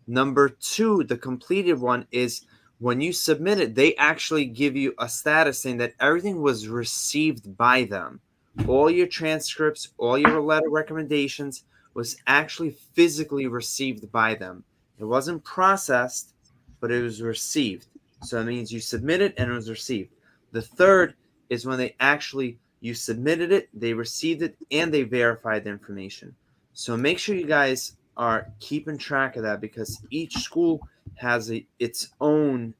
[SPEAKER 2] Number 2, the completed one, is when you submit it, they actually give you a status saying that everything was received by them. All your transcripts, all your letter recommendations was actually physically received by them. It wasn't processed, but it was received. So it means you submitted and it was received. The third is when you submitted it, they received it, and they verified the information. So make sure you guys are keeping track of that, because each school has its own,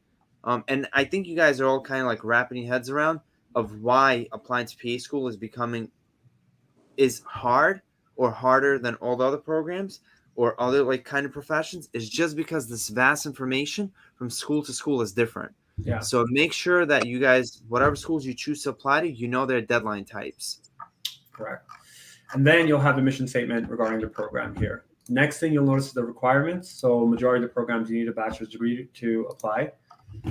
[SPEAKER 2] and I think you guys are all kind of like wrapping your heads around of why applying to PA school is hard, or harder than all the other programs or other like kind of professions, is just because this vast information from school to school is different.
[SPEAKER 1] Yeah.
[SPEAKER 2] So make sure that you guys, whatever schools you choose to apply to, you know their deadline types.
[SPEAKER 1] Correct. And then you'll have the mission statement regarding the program here. Next thing you'll notice is the requirements. So majority of the programs, you need a bachelor's degree to apply.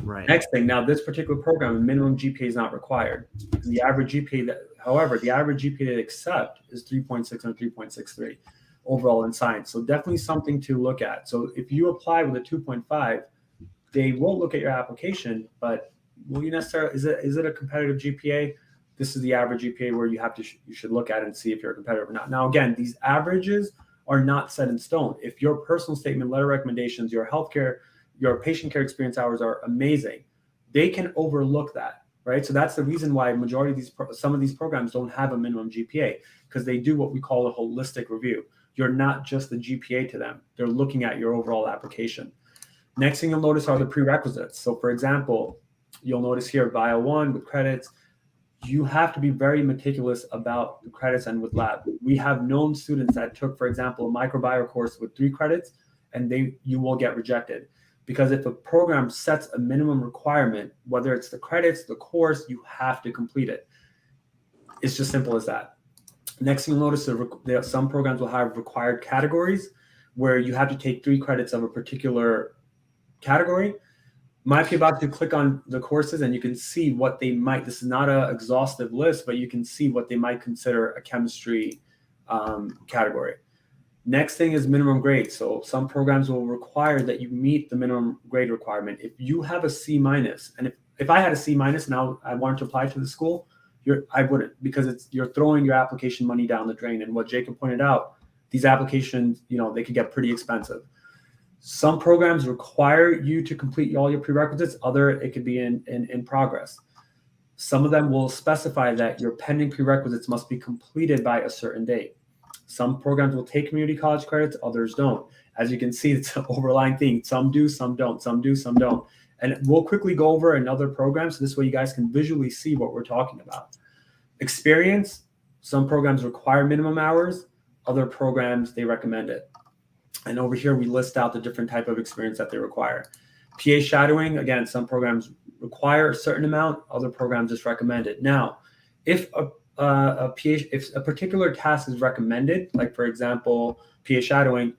[SPEAKER 2] Right.
[SPEAKER 1] Next thing, now this particular program, a minimum GPA is not required. The average GPA, the average GPA they accept is 3.6 and 3.63 overall in science. So definitely something to look at. So if you apply with a 2.5, they will look at your application, but will you necessarily, is it a competitive GPA? This is the average GPA where you should look at it and see if you're competitive or not. Now, again, these averages are not set in stone. If your personal statement, letter recommendations, your healthcare, your patient care experience hours are amazing, they can overlook that, right? So that's the reason why some of these programs don't have a minimum GPA, because they do what we call a holistic review. You're not just the GPA to them. They're looking at your overall application. Next thing you'll notice are the prerequisites. So for example, you'll notice here, Bio 1 with credits, you have to be very meticulous about the credits and with lab. We have known students that took, for example, a microbiome course with 3 credits, and you will get rejected. Because if a program sets a minimum requirement, whether it's the credits, the course, you have to complete it. It's just simple as that. Next thing you'll notice, some programs will have required categories where you have to take 3 credits of a particular category. myPAbox, you click on the courses and you can see what they might, this is not an exhaustive list, but you can see what they might consider a chemistry category. Next thing is minimum grade. So some programs will require that you meet the minimum grade requirement. If you have a C-, and if I had a C- now I wanted to apply to the school, I wouldn't, because you're throwing your application money down the drain. And what Jacob pointed out, these applications, they could get pretty expensive. Some programs require you to complete all your prerequisites. It could be in progress. Some of them will specify that your pending prerequisites must be completed by a certain date. Some programs will take community college credits, others don't. As you can see, it's an overlying thing. Some do, some don't. Some do, some don't. And we'll quickly go over another program, so this way you guys can visually see what we're talking about. Experience, some programs require minimum hours. Other programs, they recommend it. And over here, we list out the different type of experience that they require. PA shadowing, again, some programs require a certain amount. Other programs just recommend it. Now, if a particular task is recommended, like for example, PA shadowing,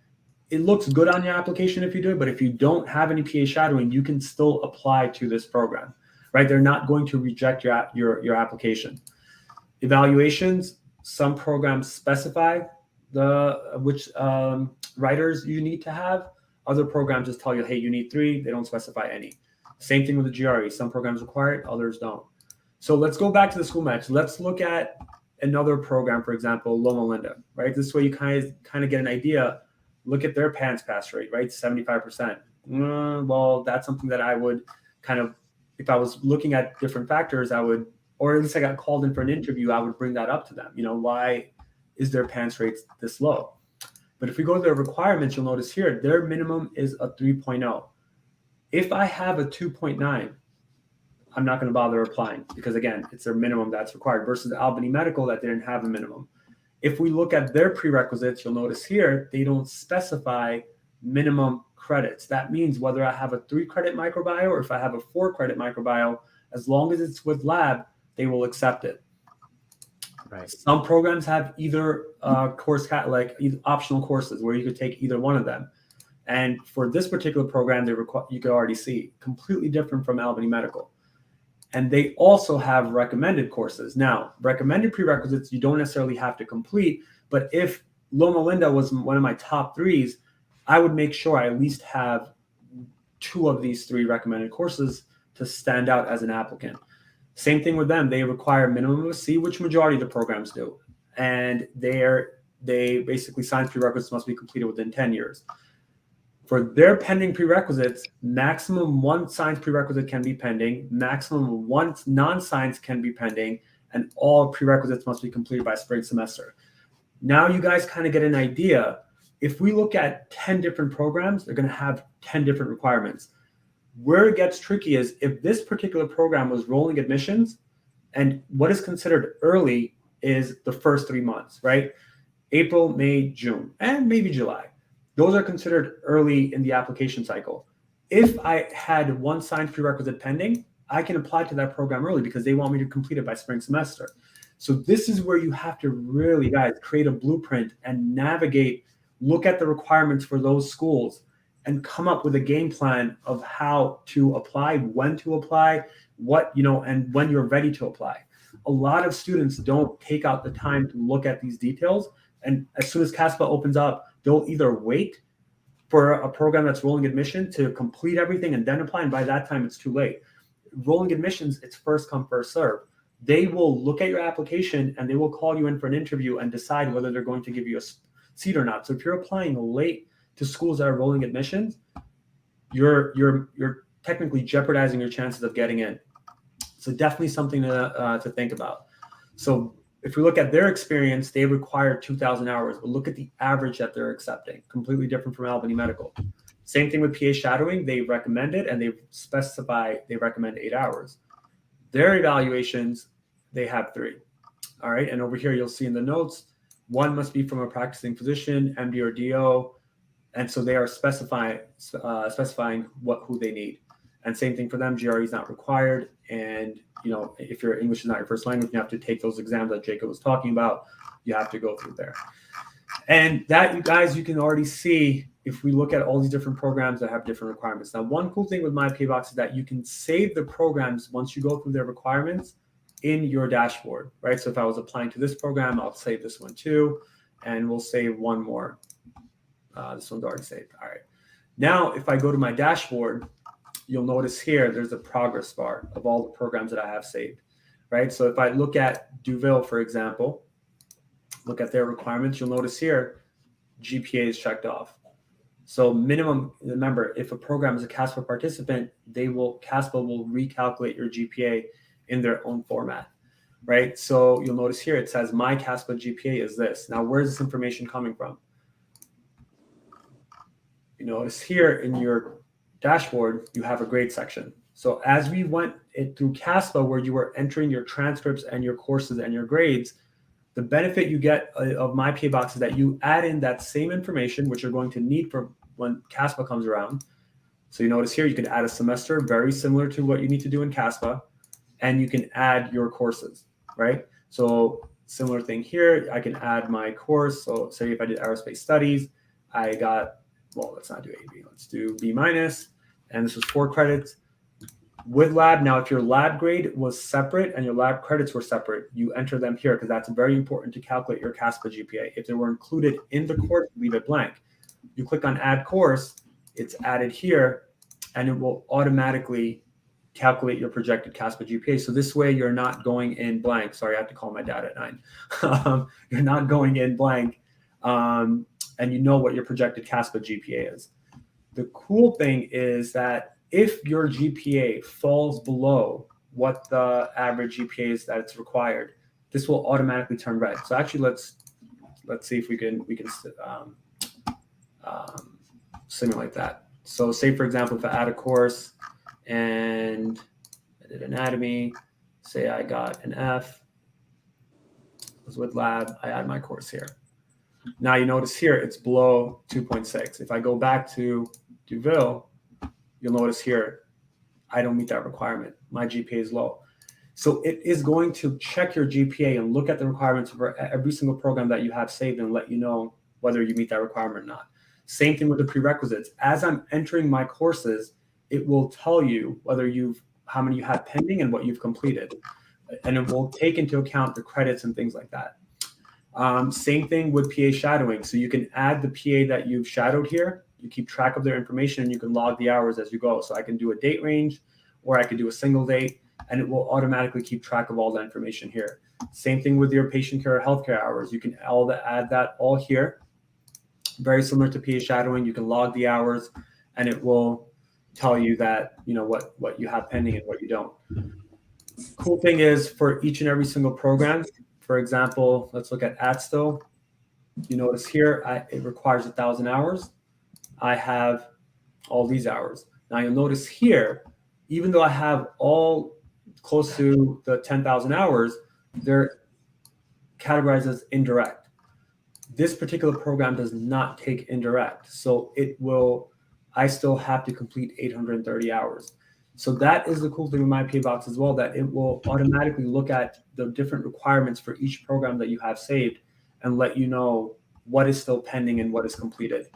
[SPEAKER 1] it looks good on your application if you do it, but if you don't have any PA shadowing, you can still apply to this program. right? They're not going to reject your application. Evaluations, some programs specify which writers you need to have. Other programs just tell you, hey, you need 3. They don't specify any. Same thing with the GRE. Some programs require it, others don't. So let's go back to the school match. Let's look at another program, for example, Loma Linda, right? This way you kind of get an idea. Look at their PANCE pass rate, right? 75%. Well, that's something that I would kind of, if I was looking at different factors, I would, or at least I got called in for an interview, I would bring that up to them. You know, why is their PANCE rate this low? But if we go to their requirements, you'll notice here, their minimum is a 3.0. If I have a 2.9, I'm not going to bother applying because, again, it's their minimum that's required versus Albany Medical that didn't have a minimum. If we look at their prerequisites, you'll notice here, they don't specify minimum credits. That means whether I have a 3-credit microbiome or if I have a 4-credit microbiome, as long as it's with lab, they will accept it.
[SPEAKER 2] Right.
[SPEAKER 1] Some programs have either optional courses where you could take either one of them. And for this particular program, you could already see completely different from Albany Medical. And they also have recommended courses. Now, recommended prerequisites, you don't necessarily have to complete, but if Loma Linda was one of my top 3s, I would make sure I at least have 2 of these 3 recommended courses to stand out as an applicant. Same thing with them. They require a minimum of a C, which majority of the programs do. And they basically, science prerequisites must be completed within 10 years. For their pending prerequisites, maximum 1 science prerequisite can be pending, maximum 1 non-science can be pending, and all prerequisites must be completed by spring semester. Now you guys kind of get an idea. If we look at 10 different programs, they're going to have 10 different requirements. Where it gets tricky is if this particular program was rolling admissions, and what is considered early is the first 3 months, right? April, May, June, and maybe July. Those are considered early in the application cycle. If I had 1 science prerequisite pending, I can apply to that program early because they want me to complete it by spring semester. So this is where you have to really, guys, create a blueprint and navigate, look at the requirements for those schools and come up with a game plan of how to apply, when to apply, and when you're ready to apply. A lot of students don't take out the time to look at these details. And as soon as Caspa opens up, they'll either wait for a program that's rolling admission to complete everything and then apply. And by that time, it's too late. Rolling admissions, it's first come, first serve. They will look at your application and they will call you in for an interview and decide whether they're going to give you a seat or not. So if you're applying late to schools that are rolling admissions, you're technically jeopardizing your chances of getting in. So definitely something to think about. So if we look at their experience, they require 2,000 hours, but look at the average that they're accepting. Completely different from Albany Medical. Same thing with PA shadowing. They recommend it and they specify they recommend 8 hours. Their evaluations, they have 3. All right. And over here, you'll see in the notes, 1 must be from a practicing physician, MD or DO. And so they are specifying who they need. And same thing for them, GRE is not required. And, if your English is not your first language, you have to take those exams that Jacob was talking about. You have to go through there. And that, you guys, you can already see if we look at all these different programs that have different requirements. Now, one cool thing with myPAbox is that you can save the programs once you go through their requirements in your dashboard, right? So if I was applying to this program, I'll save this one too, and we'll save one more. This one's already saved. All right. Now, if I go to my dashboard, you'll notice here, there's a progress bar of all the programs that I have saved, right? So if I look at Duville, for example, look at their requirements, you'll notice here, GPA is checked off. So minimum, remember, if a program is a Caspa participant, Caspa will recalculate your GPA in their own format, right? So you'll notice here, it says my Caspa GPA is this. Now, where's this information coming from? You notice here in your dashboard, you have a grade section. So as we went through Caspa, where you were entering your transcripts and your courses and your grades, the benefit you get of myPAbox is that you add in that same information, which you're going to need for when Caspa comes around. So you notice here, you can add a semester, very similar to what you need to do in Caspa, and you can add your courses, right? So similar thing here, I can add my course. So say if I did aerospace studies, I got, well, let's not do AB, let's do B-, and this was 4 credits. With lab, now if your lab grade was separate and your lab credits were separate, you enter them here because that's very important to calculate your Caspa GPA. If they were included in the course, leave it blank. You click on add course, it's added here, and it will automatically calculate your projected Caspa GPA. So this way you're not going in blank. Sorry, I have to call my dad at 9. You're not going in blank, and you know what your projected Caspa GPA is. The cool thing is that if your GPA falls below what the average GPA is that it's required, this will automatically turn red. So actually, let's see if we can simulate that. So say, for example, if I add a course and I did anatomy, say I got an F, was with lab, I add my course here. Now you notice here it's below 2.6. If I go back to DeVille, you'll notice here I don't meet that requirement. My GPA is low. So it is going to check your GPA and look at the requirements for every single program that you have saved and let you know whether you meet that requirement or not. Same thing with the prerequisites. As I'm entering my courses, it will tell you whether how many you have pending and what you've completed. And it will take into account the credits and things like that. Same thing with PA shadowing. So you can add the PA that you've shadowed here. You keep track of their information and you can log the hours as you go. So I can do a date range or I can do a single date and it will automatically keep track of all the information here. Same thing with your patient care or healthcare hours. You can add that all here. Very similar to PA shadowing. You can log the hours and it will tell you that, you know, what you have pending and what you don't. Cool thing is for each and every single program, for example, let's look at ATSTO. You notice here, it requires 1,000 hours. I have all these hours. Now you'll notice here, even though I have all close to the 10,000 hours, they're categorized as indirect. This particular program does not take indirect. So I still have to complete 830 hours. So that is the cool thing with myPAbox as well, that it will automatically look at the different requirements for each program that you have saved and let you know what is still pending and what is completed.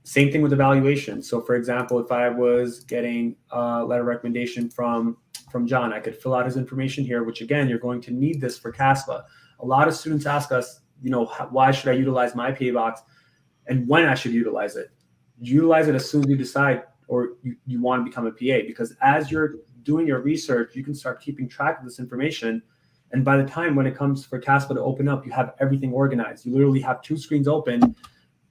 [SPEAKER 1] Same thing with evaluation. So for example, if I was getting a letter of recommendation from John, I could fill out his information here, which again, you're going to need this for Caspa. A lot of students ask us, you know, why should I utilize myPAbox and when I should utilize it? Utilize it as soon as you decide or you want to become a PA, because as you're doing your research, you can start keeping track of this information. And by the time when it comes for Caspa to open up, you have everything organized. You literally have 2 screens open.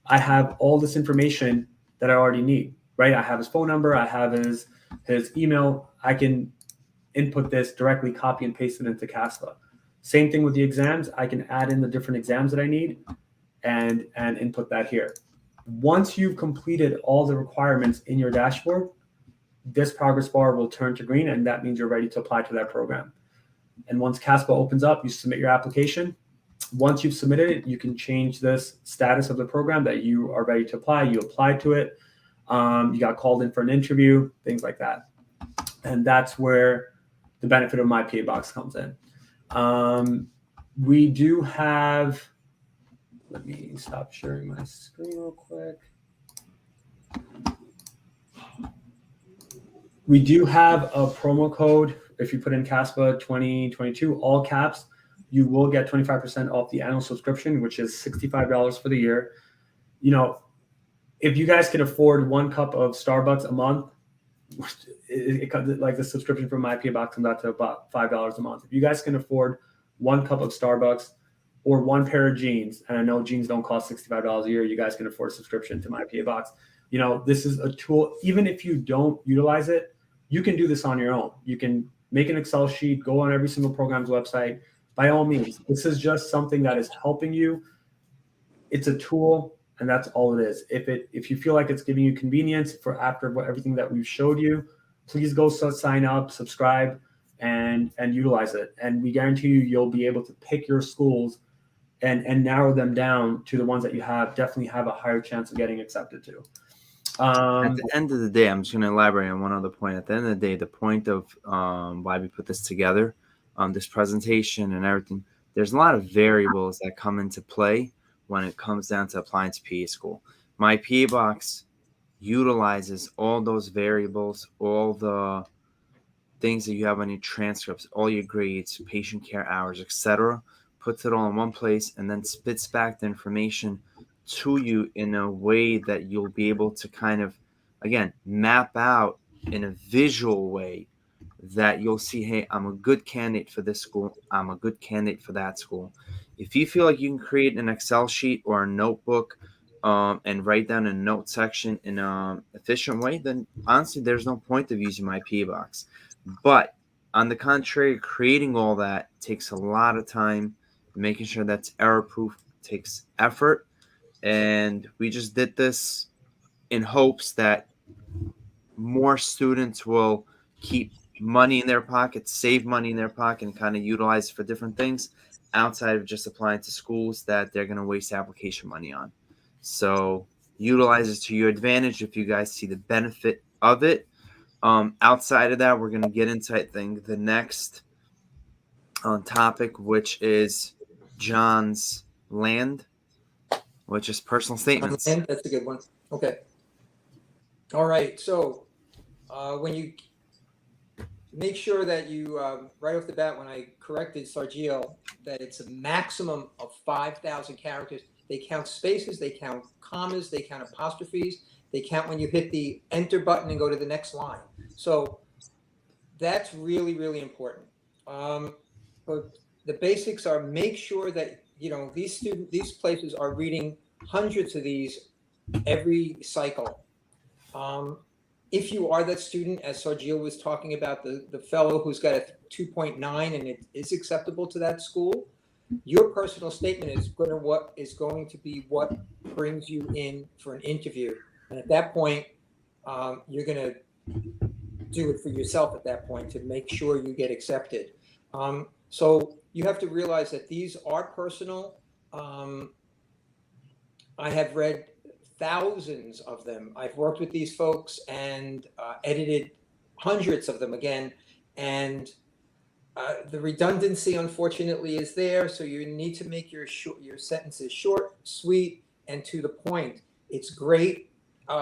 [SPEAKER 1] I have all this information that I already need, right? I have his phone number. I have his email. I can input this directly, copy and paste it into Caspa. Same thing with the exams. I can add in the different exams that I need and input that here. Once you've completed all the requirements in your dashboard, this progress bar will turn to green, and that means you're ready to apply to that program. And once Caspa opens up, you submit your application. Once you've submitted it, you can change this status of the program that you are ready to apply. You applied to it. You got called in for an interview, things like that. And that's where the benefit of myPAbox comes in. We do have, let me stop sharing my screen real quick. We do have a promo code. If you put in Caspa 2022, all caps, you will get 25% off the annual subscription, which is $65 for the year. You know, if you guys can afford 1 cup of Starbucks a month, like the subscription for myPAbox comes out to about $5 a month. If you guys can afford 1 cup of Starbucks or 1 pair of jeans, and I know jeans don't cost $65 a year, you guys can afford a subscription to myPAbox. You know, this is a tool. Even if you don't utilize it, you can do this on your own. You can make an Excel sheet, go on every single program's website. By all means, this is just something that is helping you. It's a tool, and that's all it is. If you feel like it's giving you convenience for after everything that we've showed you, please go sign up, subscribe, and utilize it. And we guarantee you'll be able to pick your schools and narrow them down to the ones that you definitely have a higher chance of getting accepted to.
[SPEAKER 2] At the end of the day, I'm just going to elaborate on one other point. At the end of the day, the point of why we put this together, this presentation and everything, there's a lot of variables that come into play when it comes down to applying to PA school. myPAbox utilizes all those variables, all the things that you have on your transcripts, all your grades, patient care hours, etc., puts it all in one place, and then spits back the information to you in a way that you'll be able to kind of, again, map out in a visual way that you'll see, hey, I'm a good candidate for this school. I'm a good candidate for that school. If you feel like you can create an Excel sheet or a notebook and write down a note section in an efficient way, then honestly, there's no point of using myPAbox. But on the contrary, creating all that takes a lot of time. Making sure that's error-proof takes effort. And we just did this in hopes that more students will keep money in their pocket, save money in their pocket, and kind of utilize it for different things outside of just applying to schools that they're going to waste application money on. So utilize it to your advantage if you guys see the benefit of it. Outside of that, we're going to get into, I think, the next topic, which is John's land, which is personal statements.
[SPEAKER 3] That's a good one. Okay. All right. So when you make sure that you, right off the bat, when I corrected 𝙤𝙤𝙤𝙗𝙗, that it's a maximum of 5,000 characters. They count spaces, they count commas, they count apostrophes, they count when you hit the enter button and go to the next line. So that's really, really important. But the basics are, make sure that, you know, these places are reading hundreds of these every cycle. If you are that student, as 𝙤𝙤𝙗𝙗 was talking about, the fellow who's got a 2.9 and it is acceptable to that school, your personal statement is going to be what brings you in for an interview. And at that point, you're going to do it for yourself at that point to make sure you get accepted. So you have to realize that these are personal. I have read thousands of them. I've worked with these folks and edited hundreds of them again. And the redundancy, unfortunately, is there. So you need to make your sentences short, sweet, and to the point. It's great. We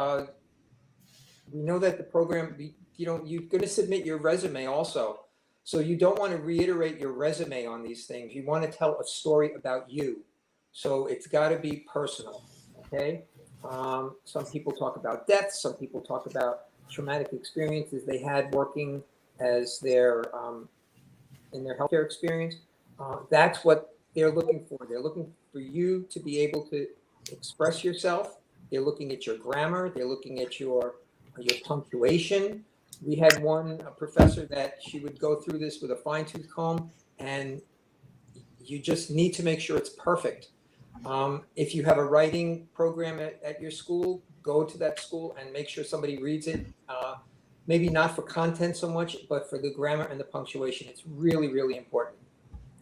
[SPEAKER 3] know that the program, you're going to submit your resume also. So you don't want to reiterate your resume on these things. You want to tell a story about you. So it's got to be personal, okay? Some people talk about death. Some people talk about traumatic experiences they had working as their in their healthcare experience. That's what they're looking for. They're looking for you to be able to express yourself. They're looking at your grammar. They're looking at your punctuation. We had a professor that she would go through this with a fine-tooth comb, and you just need to make sure it's perfect. If you have a writing program at your school, go to that school and make sure somebody reads it. Maybe not for content so much, but for the grammar and the punctuation. It's really, really important.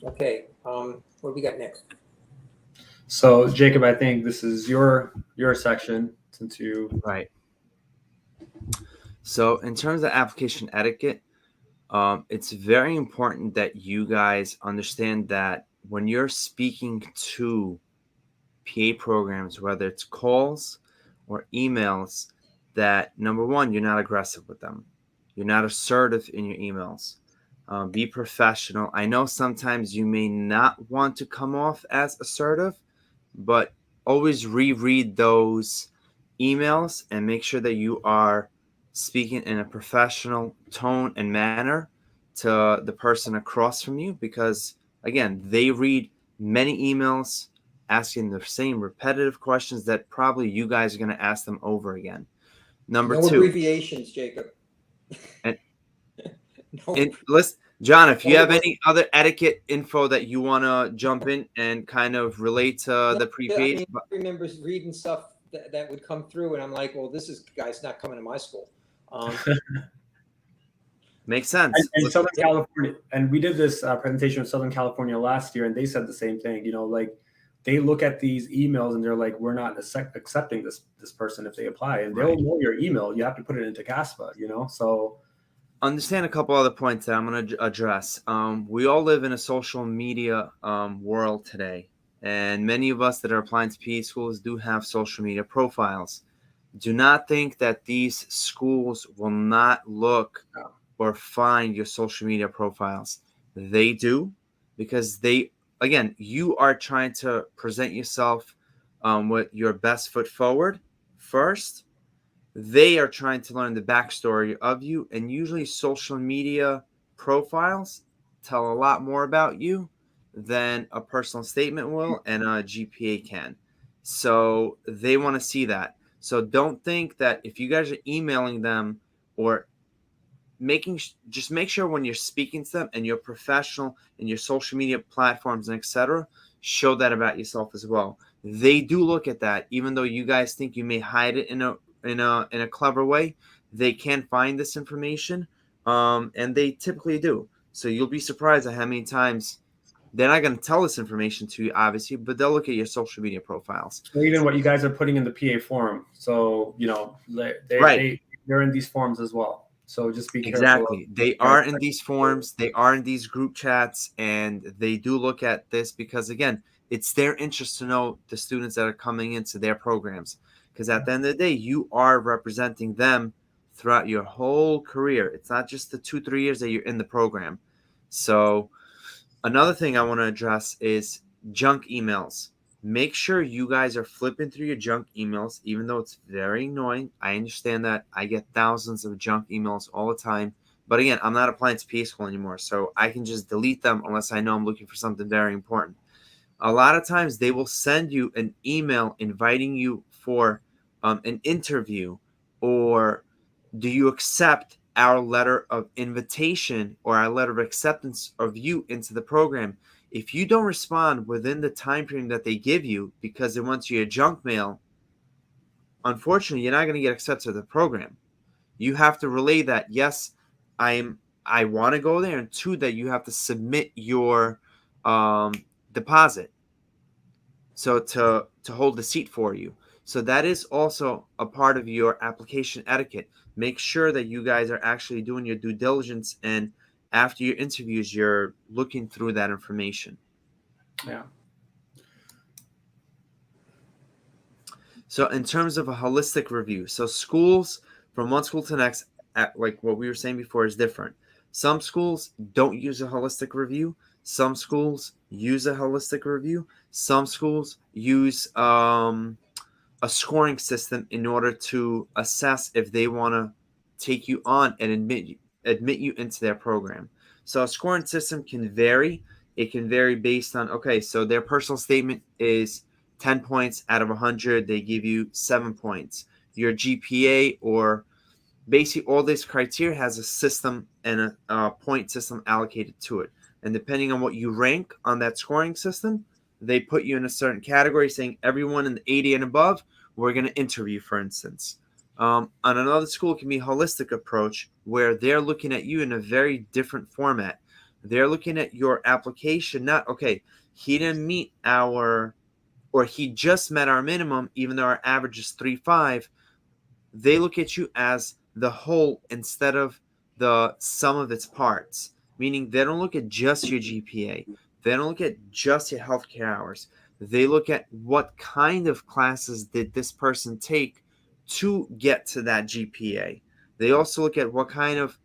[SPEAKER 3] Okay, what do we got next?
[SPEAKER 1] So Jacob, I think this is your section since you
[SPEAKER 2] Right. So in terms of application etiquette, it's very important that you guys understand that when you're speaking to PA programs, whether it's calls or emails, that number one, you're not aggressive with them. You're not assertive in your emails. Be professional. I know sometimes you may not want to come off as assertive, but always reread those emails and make sure that you are speaking in a professional tone and manner to the person across from you, because again, they read many emails asking the same repetitive questions that probably you guys are going to ask them over again. Number
[SPEAKER 3] no
[SPEAKER 2] two,
[SPEAKER 3] abbreviations, Jacob.
[SPEAKER 2] And,
[SPEAKER 3] no.
[SPEAKER 2] and listen, John, if you have any other etiquette info that you want to jump in and kind of relate to the previous,
[SPEAKER 3] I remember reading stuff that would come through, and I'm like, well, this guy's not coming to my school.
[SPEAKER 2] makes sense.
[SPEAKER 1] And Southern California, and we did this presentation with Southern California last year, and they said the same thing. You know, like they look at these emails and they're like, we're not accepting this person if they apply, and they'll know your email. You have to put it into Caspa, you know. So
[SPEAKER 2] understand a couple other points that I'm going to address. We all live in a social media world today, and many of us that are applying to PA schools do have social media profiles. Do not think that these schools will not look or find your social media profiles. They do, because again, you are trying to present yourself with your best foot forward first. They are trying to learn the backstory of you, and usually social media profiles tell a lot more about you than a personal statement will and a GPA can. So they want to see that. So don't think that if you guys are emailing them or just make sure when you're speaking to them and you're professional in your social media platforms and etc., show that about yourself as well. They do look at that, even though you guys think you may hide it in a clever way. They can find this information, and they typically do. So you'll be surprised at how many times they're not going to tell this information to you, obviously, but they'll look at your social media profiles.
[SPEAKER 1] Or even what you guys are putting in the PA forum. So, they're in these forums as well. So just be careful.
[SPEAKER 2] Exactly. They are in these forums. They are in these group chats, and they do look at this because, again, it's their interest to know the students that are coming into their programs. Because at the end of the day, you are representing them throughout your whole career. It's not just the 2-3 years that you're in the program. So another thing I want to address is junk emails. Make sure you guys are flipping through your junk emails, even though it's very annoying. I understand that. I get thousands of junk emails all the time. But again, I'm not applying to PA school anymore, so I can just delete them unless I know I'm looking for something very important. A lot of times they will send you an email inviting you for an interview, or do you accept our letter of invitation or our letter of acceptance of you into the program? If you don't respond within the time frame that they give you because it wants you a junk mail, unfortunately, you're not going to get accepted to the program. You have to relay that, yes, I want to go there, and 2, that you have to submit your deposit so to hold the seat for you. So that is also a part of your application etiquette. Make sure that you guys are actually doing your due diligence, and after your interviews, you're looking through that information.
[SPEAKER 1] Yeah.
[SPEAKER 2] So in terms of a holistic review, so schools from one school to the next, like what we were saying before, is different. Some schools don't use a holistic review. Some schools use a holistic review. Some schools use a scoring system in order to assess if they want to take you on and admit you into their program. So a scoring system can vary. It can vary based on, okay, so their personal statement is 10 points out of 100. They give you 7 points. Your GPA, or basically all this criteria, has a system and a point system allocated to it. And depending on what you rank on that scoring system, they put you in a certain category, saying everyone in the 80 and above, we're going to interview, for instance. On another school, it can be a holistic approach where they're looking at you in a very different format. They're looking at your application, not, okay, he didn't meet or he just met our minimum, even though our average is 3.5. They look at you as the whole instead of the sum of its parts, meaning they don't look at just your GPA. They don't look at just your healthcare hours. They look at what kind of classes did this person take to get to that GPA. They also look at what kind of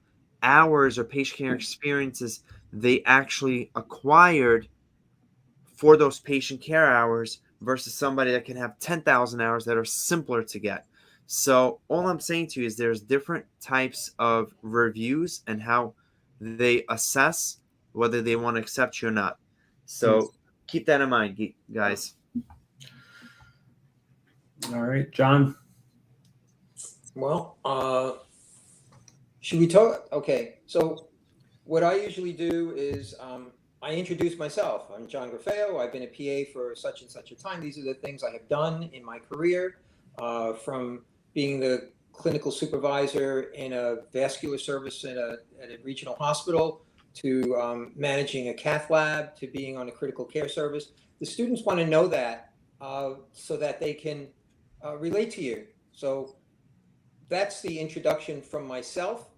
[SPEAKER 2] hours or patient care experiences they actually acquired for those patient care hours versus somebody that can have 10,000 hours that are simpler to get. So all I'm saying to you is there's different types of reviews and how they assess whether they want to accept you or not. So keep that in mind, guys.
[SPEAKER 1] All right, John.
[SPEAKER 3] Well, should we talk? Okay, so what I usually do is I introduce myself. I'm John Graffeo. I've been a PA for such and such a time. These are the things I have done in my career, from being the clinical supervisor in a vascular service at a regional hospital, to managing a cath lab, to being on a critical care service. The students want to know that so that they can relate to you. So that's the introduction from myself.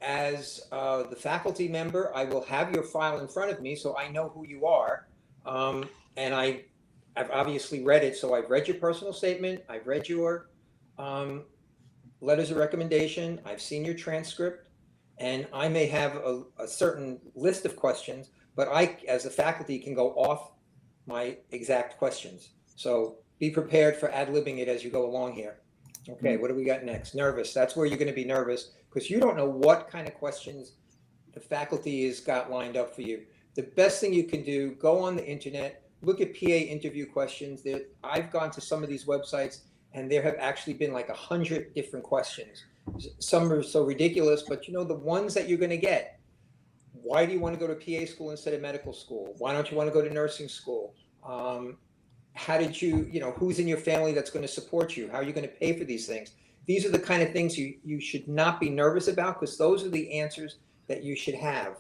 [SPEAKER 3] As the faculty member, I will have your file in front of me so I know who you are. And I've obviously read it. So I've read your personal statement. I've read your letters of recommendation. I've seen your transcript. and I may have a certain list of questions, but I, as a faculty, can go off my exact questions. So be prepared for ad-libbing it as you go along here. Okay, what do we got next? Nervous. That's where you're going to be nervous because you don't know what kind of questions the faculty has got lined up for you. The best thing you can do, go on the internet, look at PA interview questions. I've gone to some of these websites and there have actually been like 100 different questions. Some are so ridiculous, but you know, the ones that you're going to get. Why do you want to go to PA school instead of medical school? Why don't you want to go to nursing school? How did you know, who's in your family that's going to support you? How are you going to pay for these things? These are the kind of things you should not be nervous about because those are the answers that you should have,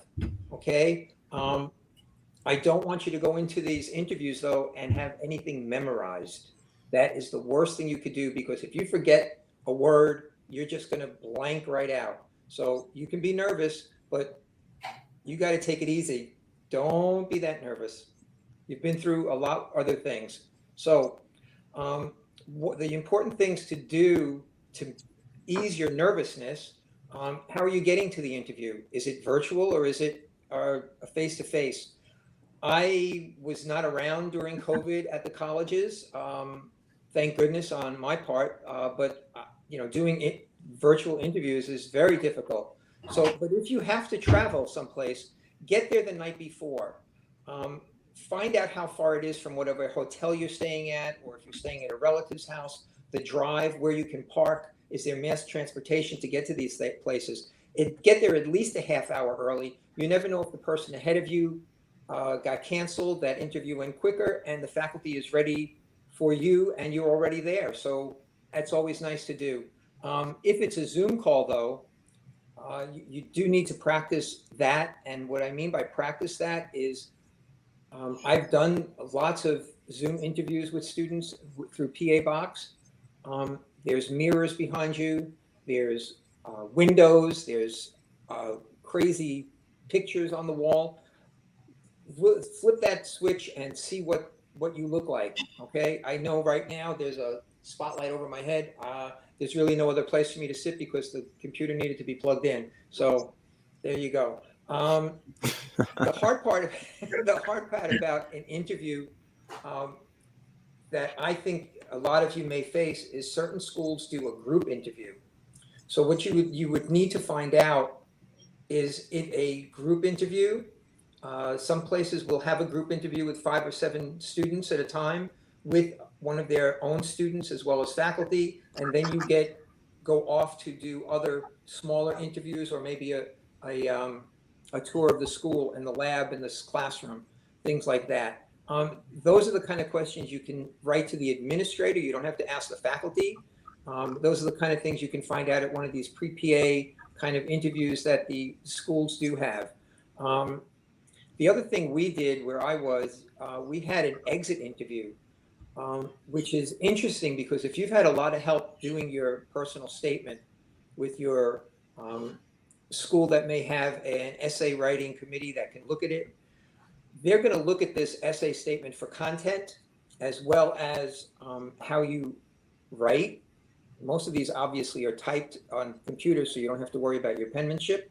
[SPEAKER 3] okay? I don't want you to go into these interviews though and have anything memorized. That is the worst thing you could do because if you forget a word, you're just going to blank right out. So you can be nervous, but you got to take it easy. Don't be that nervous. You've been through a lot of other things. So the important things to do to ease your nervousness, how are you getting to the interview? Is it virtual or is it a face-to-face? I was not around during COVID at the colleges, thank goodness on my part, but you know, doing virtual interviews is very difficult. So, but if you have to travel someplace, get there the night before. Find out how far it is from whatever hotel you're staying at, or if you're staying at a relative's house, the drive, where you can park. Is there mass transportation to get to these places? Get there at least a half hour early. You never know if the person ahead of you got canceled, that interview went quicker, and the faculty is ready for you, and you're already there. So that's always nice to do. If it's a Zoom call, though, you do need to practice that. And what I mean by practice that is I've done lots of Zoom interviews with students through PA-Box. There's mirrors behind you. There's windows. There's crazy pictures on the wall. Flip that switch and see what you look like, okay? I know right now there's a spotlight over my head. There's really no other place for me to sit because the computer needed to be plugged in. So there you go. The hard part about an interview that I think a lot of you may face is certain schools do a group interview. So what you would need to find out, is it a group interview? Some places will have a group interview with 5 or 7 students at a time with one of their own students as well as faculty, and then you go off to do other smaller interviews or maybe a tour of the school and the lab and this classroom, things like that. Those are the kind of questions you can write to the administrator. You don't have to ask the faculty. Those are the kind of things you can find out at one of these pre-PA kind of interviews that the schools do have. The other thing we did where I was, we had an exit interview, which is interesting because if you've had a lot of help doing your personal statement with your school that may have an essay writing committee that can look at it, they're going to look at this essay statement for content as well as how you write. Most of these obviously are typed on computers, so you don't have to worry about your penmanship.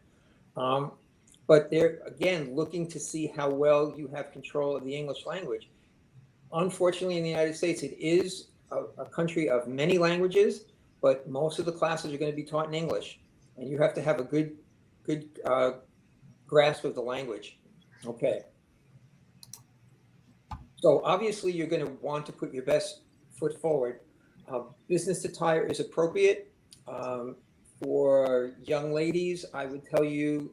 [SPEAKER 3] But they're, again, looking to see how well you have control of the English language. Unfortunately, in the United States, it is a country of many languages, but most of the classes are going to be taught in English. And you have to have a good grasp of the language. Okay. So obviously, you're going to want to put your best foot forward. Business attire is appropriate. For young ladies, I would tell you,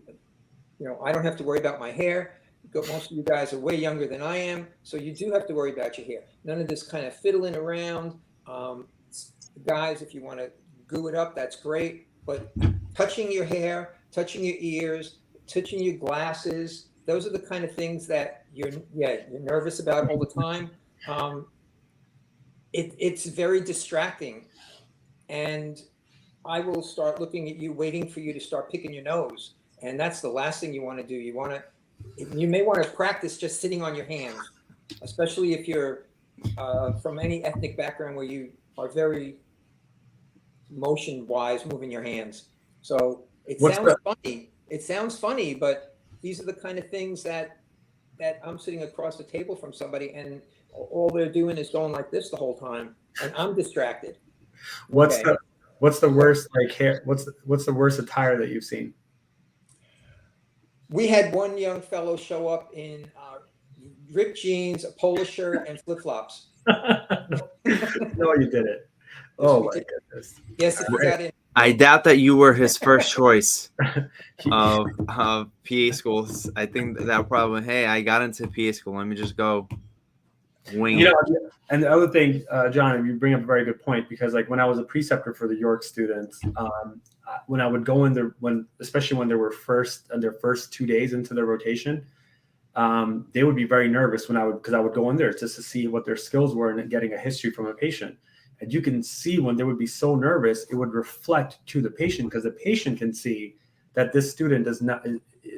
[SPEAKER 3] I don't have to worry about my hair. Most of you guys are way younger than I am, so you do have to worry about your hair. None of this kind of fiddling around. Guys, if you want to goo it up, that's great. But touching your hair, touching your ears, touching your glasses, those are the kind of things that you're nervous about all the time. It's very distracting. And I will start looking at you, waiting for you to start picking your nose. And that's the last thing you want to do. You may want to practice just sitting on your hands, especially if you're from any ethnic background where you are very motion-wise moving your hands. So it sounds funny. it sounds funny, but these are the kind of things that I'm sitting across the table from somebody, and all they're doing is going like this the whole time, and I'm distracted.
[SPEAKER 1] What's
[SPEAKER 3] Okay.
[SPEAKER 1] the worst like hair? What's the worst attire that you've seen?
[SPEAKER 3] We had one young fellow show up in ripped jeans, a polo shirt, and flip flops.
[SPEAKER 1] No, you didn't. Oh my goodness.
[SPEAKER 3] Yes, if you got in.
[SPEAKER 2] I doubt that you were his first choice of PA schools. I think that probably, hey, I got into PA school. Let me just go wing it.
[SPEAKER 1] And the other thing, John, you bring up a very good point, because like when I was a preceptor for the York students, when I would go in there, especially when they were in their first 2 days into their rotation, they would be very nervous because I would go in there just to see what their skills were and getting a history from a patient. And you can see when they would be so nervous, it would reflect to the patient, because the patient can see that this student is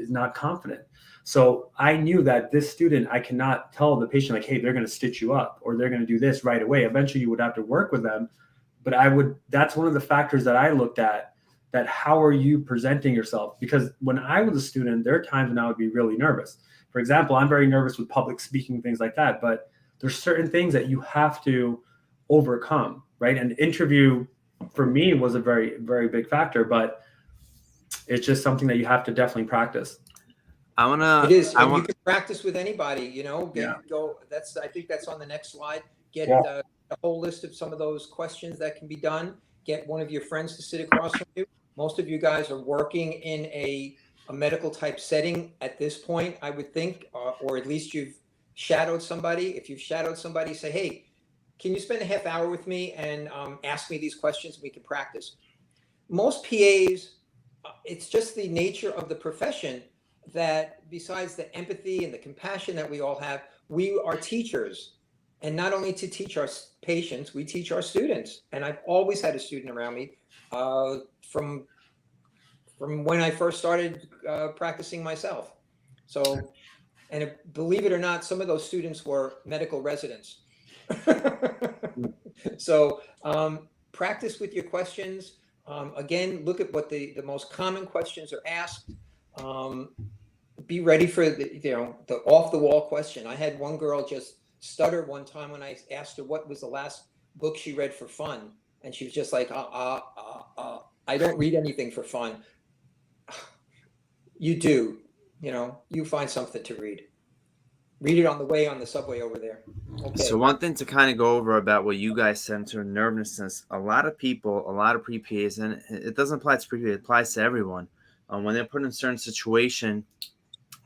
[SPEAKER 1] not confident. So I knew that this student, I cannot tell the patient like, hey, they're going to stitch you up or they're going to do this right away. Eventually you would have to work with them. But that's one of the factors that I looked at, that how are you presenting yourself? Because when I was a student, there are times when I would be really nervous. For example, I'm very nervous with public speaking, things like that. But there's certain things that you have to overcome, right? And interview for me was a very, very big factor, but it's just something that you have to definitely practice.
[SPEAKER 3] It is. You can practice with anybody, go. I think that's on the next slide. Get a whole list of some of those questions that can be done. Get one of your friends to sit across from you. Most of you guys are working in a medical type setting at this point, I would think, or at least you've shadowed somebody. If you've shadowed somebody, say, hey, can you spend a half hour with me and ask me these questions? We can practice. Most PAs, it's just the nature of the profession that besides the empathy and the compassion that we all have, we are teachers. And not only to teach our patients, we teach our students. And I've always had a student around me from when I first started practicing myself. So, and believe it or not, some of those students were medical residents. So practice with your questions. Again, look at what the most common questions are asked. Be ready for the off the wall question. I had one girl just stutter one time when I asked her what was the last book she read for fun, and she was just like, I don't read anything for fun. You do, you find something to read. Read it on the way on the subway over there. Okay.
[SPEAKER 2] So one thing to kind of go over about what you guys said in terms of nervousness, a lot of people, a lot of pre-PAs, and it doesn't apply to pre-PA, it applies to everyone. When they're put in a certain situation,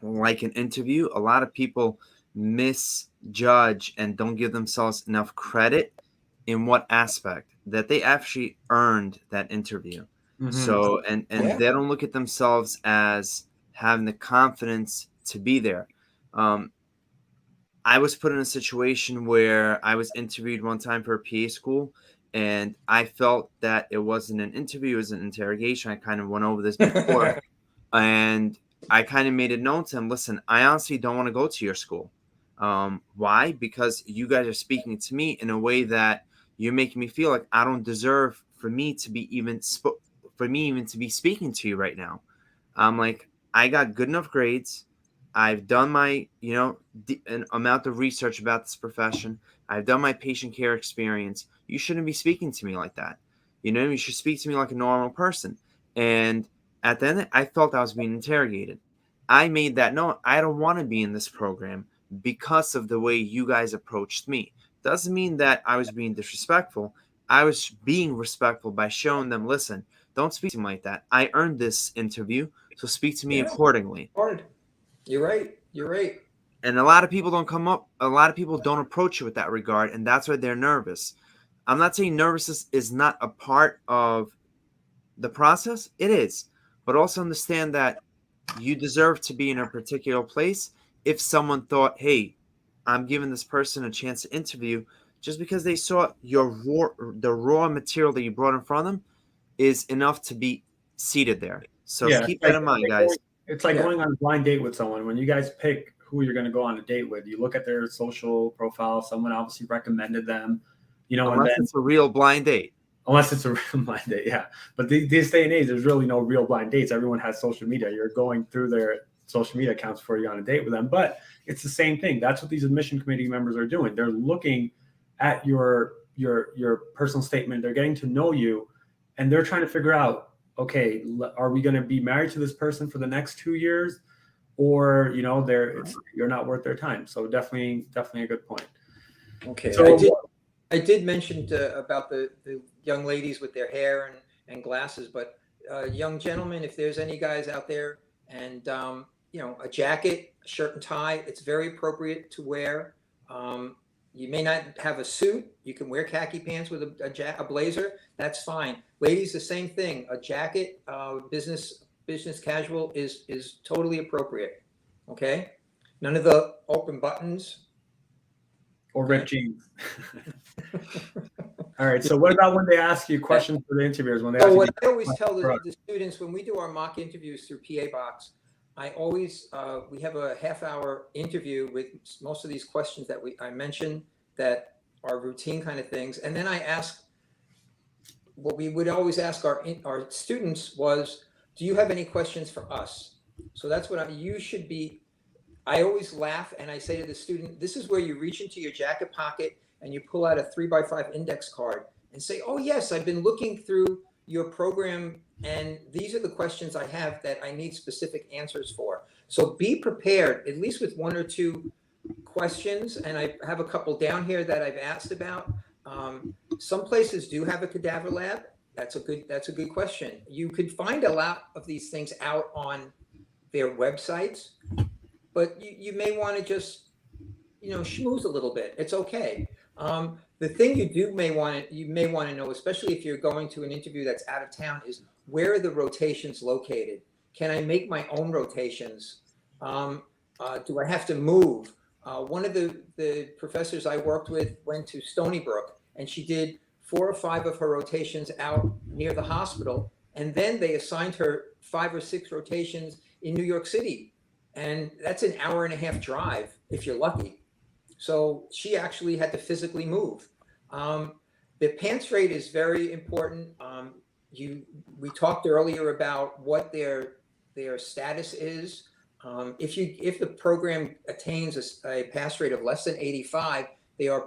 [SPEAKER 2] like an interview, a lot of people misjudge and don't give themselves enough credit in what aspect that they actually earned that interview. Mm-hmm. So, and they don't look at themselves as having the confidence to be there. I was put in a situation where I was interviewed one time for a PA school, and I felt that it wasn't an interview, it was an interrogation. I kind of went over this before, and I kind of made it known to him, listen, I honestly don't want to go to your school. Why? Because you guys are speaking to me in a way that you're making me feel like I don't deserve for me to be even to be speaking to you right now. I'm like, I got good enough grades. I've done my, an amount of research about this profession. I've done my patient care experience. You shouldn't be speaking to me like that. You should speak to me like a normal person. And at the end, I felt I was being interrogated. I made that known. I don't want to be in this program because of the way you guys approached me. Doesn't mean that I was being disrespectful. I was being respectful by showing them, listen, don't speak to me like that. I earned this interview, so speak to me accordingly.
[SPEAKER 3] You're right.
[SPEAKER 2] And a lot of people don't approach you with that regard, and that's why they're nervous. I'm not saying nervousness is not a part of the process. It is. But also understand that you deserve to be in a particular place. If someone thought, hey, I'm giving this person a chance to interview, just because they saw the raw material that you brought in front of them is enough to be seated there. So keep that in mind, guys.
[SPEAKER 1] It's like going on a blind date with someone. When you guys pick who you're going to go on a date with, you look at their social profile. Someone obviously recommended them,
[SPEAKER 2] Unless it's a real blind date.
[SPEAKER 1] unless it's a real blind date, yeah. But this day and age, there's really no real blind dates. Everyone has social media. You're going through their social media accounts before you're on a date with them. But it's the same thing. That's what these admission committee members are doing. They're looking at your personal statement. They're getting to know you, and they're trying to figure out, okay, are we going to be married to this person for the next 2 years, or you're not worth their time. So definitely a good point.
[SPEAKER 3] Okay.
[SPEAKER 1] So
[SPEAKER 3] I did mention about the young ladies with their hair and glasses, but young gentlemen, if there's any guys out there and a jacket, a shirt and tie, it's very appropriate to wear. You may not have a suit. You can wear khaki pants with a blazer. That's fine. Ladies, the same thing. A jacket, business casual is totally appropriate. Okay, none of the open buttons
[SPEAKER 1] or ripped jeans. All right. So what about when they ask you questions for the interviewers? When they ask
[SPEAKER 3] what I always tell the students when we do our mock interviews through PA-Box, I always we have a half-hour interview with most of these questions that I mentioned that are routine kind of things, and then I ask what we would always ask our students was, do you have any questions for us? So that's what you should be. I always laugh and I say to the student, this is where you reach into your jacket pocket and you pull out a 3x5 index card and say, oh yes, I've been looking through your program and these are the questions I have that I need specific answers for. So be prepared, at least with 1 or 2 questions. And I have a couple down here that I've asked about. Some places do have a Cadaver Lab. That's a good question. You could find a lot of these things out on their websites, but you may want to just, schmooze a little bit. It's okay. The thing you may want to know, especially if you're going to an interview that's out of town, is where are the rotations located? Can I make my own rotations? Do I have to move? One of the professors I worked with went to Stony Brook, and she did 4 or 5 of her rotations out near the hospital, and then they assigned her 5 or 6 rotations in New York City, and that's an hour-and-a-half drive if you're lucky. So she actually had to physically move. The pants rate is very important. We talked earlier about what their status is. If the program attains a pass rate of less than 85, they're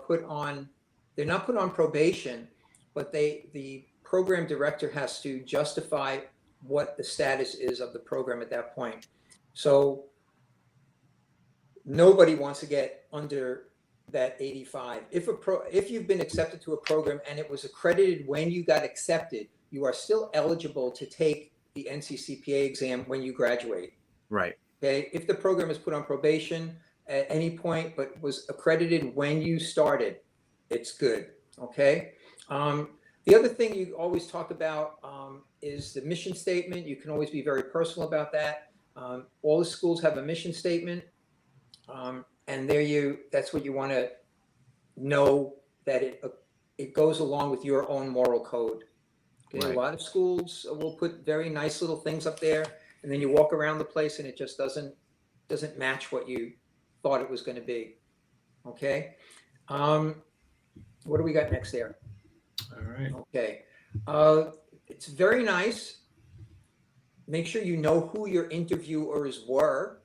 [SPEAKER 3] not put on probation, but the program director has to justify what the status is of the program at that point. So nobody wants to get under that 85. If you've been accepted to a program and it was accredited when you got accepted, you are still eligible to take the NCCPA exam when you graduate.
[SPEAKER 2] Right.
[SPEAKER 3] Okay. If the program is put on probation at any point but was accredited when you started, it's good. Okay. The other thing you always talk about is the mission statement. You can always be very personal about that. All the schools have a mission statement, and that's what you want to know, that it goes along with your own moral code. Okay? Right. A lot of schools will put very nice little things up there, and then you walk around the place and it just doesn't match what you thought it was going to be. Okay. What do we got next there?
[SPEAKER 1] All right.
[SPEAKER 3] Okay. It's very nice. Make sure you know who your interviewers were.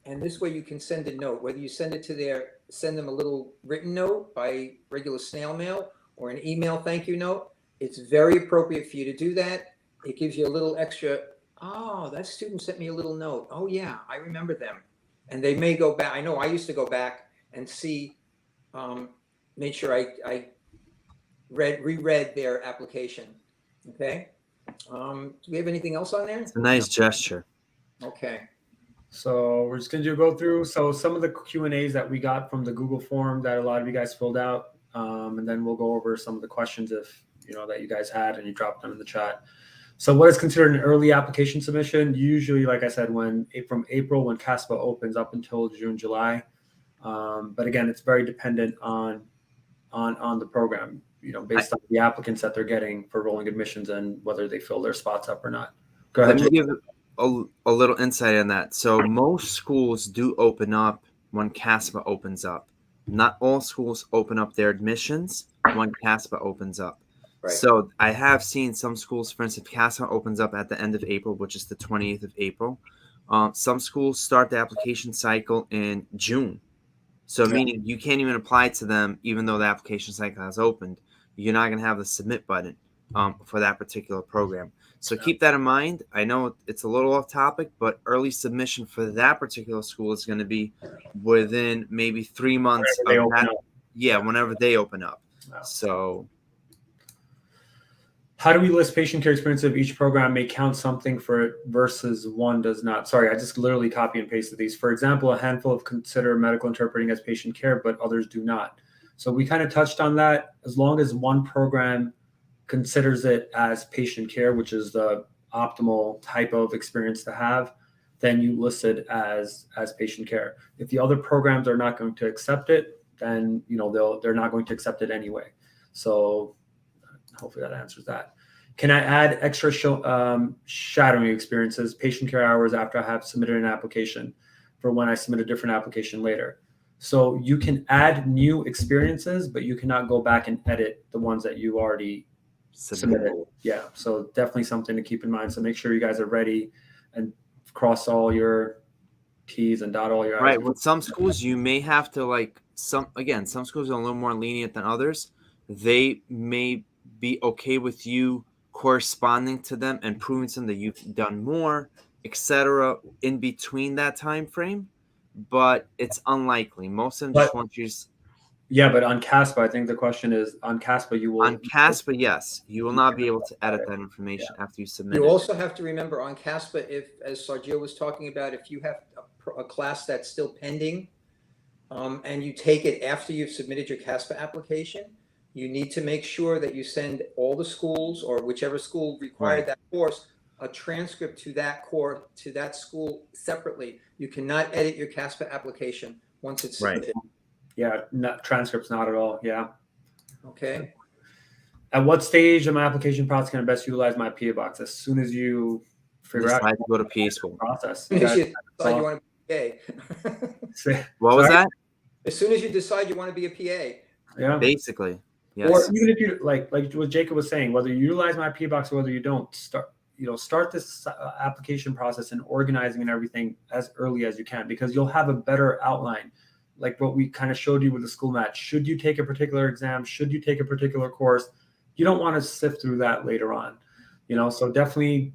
[SPEAKER 3] And this way you can send a note, whether you send them a little written note by regular snail mail or an email thank you note. It's very appropriate for you to do that. It gives you a little extra, oh, that student sent me a little note. Oh yeah, I remember them. And they may go back. I know I used to go back and see, make sure I reread their application. Okay. Do we have anything else on there?
[SPEAKER 2] It's a nice gesture.
[SPEAKER 3] Okay.
[SPEAKER 1] So we're just going to go through some of the Q&As that we got from the Google form that a lot of you guys filled out, and then we'll go over some of the questions that you guys had and you dropped them in the chat. So what is considered an early application submission? Usually, like I said, from April when Caspa opens up until June, July. But again, it's very dependent on the program, based on the applicants that they're getting for rolling admissions and whether they fill their spots up or not. Go ahead.
[SPEAKER 2] Let me give a little insight on that. So most schools do open up when Caspa opens up. Not all schools open up their admissions when Caspa opens up.
[SPEAKER 3] Right.
[SPEAKER 2] So I have seen some schools, for instance, Caspa opens up at the end of April, which is the 20th of April. Some schools start the application cycle in June. So meaning you can't even apply to them even though the application cycle has opened. You're not going to have the submit button for that particular program. So keep that in mind. I know it's a little off topic, but early submission for that particular school is going to be within maybe 3 months of that. Yeah, whenever they open up.
[SPEAKER 1] Wow.
[SPEAKER 2] So
[SPEAKER 1] how do we list patient care experience if each program may count something for it versus one does not? Sorry, I just literally copy and pasted these. For example, a handful of consider medical interpreting as patient care, but others do not. So we kind of touched on that. As long as one program considers it as patient care, which is the optimal type of experience to have, then you list it as patient care. If the other programs are not going to accept it, then they're not going to accept it anyway. So hopefully that answers that. Can I add extra shadowing experiences, patient care hours after I have submitted an application for when I submit a different application later? So you can add new experiences, but you cannot go back and edit the ones that you already submitted. Yeah, so definitely something to keep in mind. So make sure you guys are ready and cross all your T's and dot all your I's.
[SPEAKER 2] Right. With some schools, you may have to some schools are a little more lenient than others. They may be okay with you corresponding to them and proving to them that you've done more, etc. in between that time frame, but it's unlikely. Most of them just want you to.
[SPEAKER 1] Yeah, but on Caspa, I think the question is on Caspa, you will.
[SPEAKER 2] On Caspa, yes, you will not be able to edit that information after you submit it.
[SPEAKER 3] You also have to remember on Caspa, if, as 𝙤𝙤𝙗𝙗 was talking about, if you have a class that's still pending, and you take it after you've submitted your Caspa application, you need to make sure that you send all the schools or whichever school required that course a transcript to that to that school separately. You cannot edit your Caspa application once it's submitted.
[SPEAKER 1] Yeah, transcripts not at all. Yeah.
[SPEAKER 3] Okay.
[SPEAKER 1] At what stage of my application process can I best utilize myPAbox? As soon as you figure out
[SPEAKER 2] to go to PA school
[SPEAKER 1] process.
[SPEAKER 3] As soon as you decide you want to be a PA.
[SPEAKER 2] What was that?
[SPEAKER 3] As soon as you decide you want to be a PA.
[SPEAKER 1] Yeah.
[SPEAKER 2] Basically. Yes.
[SPEAKER 1] Or even if you like what Jacob was saying, whether you utilize myPAbox or whether you don't, start this application process and organizing and everything as early as you can, because you'll have a better outline. Like what we kind of showed you with the school match. Should you take a particular exam? Should you take a particular course? You don't want to sift through that later on, so definitely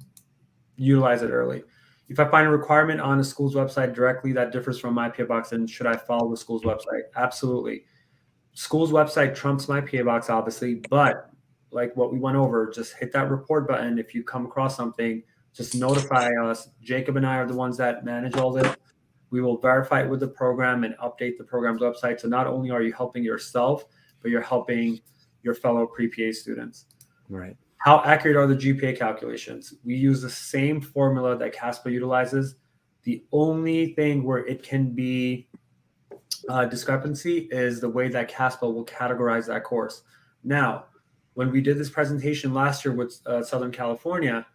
[SPEAKER 1] utilize it early. If I find a requirement on a school's website directly that differs from myPAbox, then should I follow the school's website? Absolutely. School's website trumps myPAbox, obviously, but like what we went over, just hit that report button. If you come across something, just notify us. Jacob and I are the ones that manage all this. We will verify it with the program and update the program's website. So not only are you helping yourself, but you're helping your fellow pre-PA students.
[SPEAKER 2] Right.
[SPEAKER 1] How accurate are the GPA calculations? We use the same formula that Caspa utilizes. The only thing where it can be discrepancy is the way that Caspa will categorize that course. Now, when we did this presentation last year with Southern California,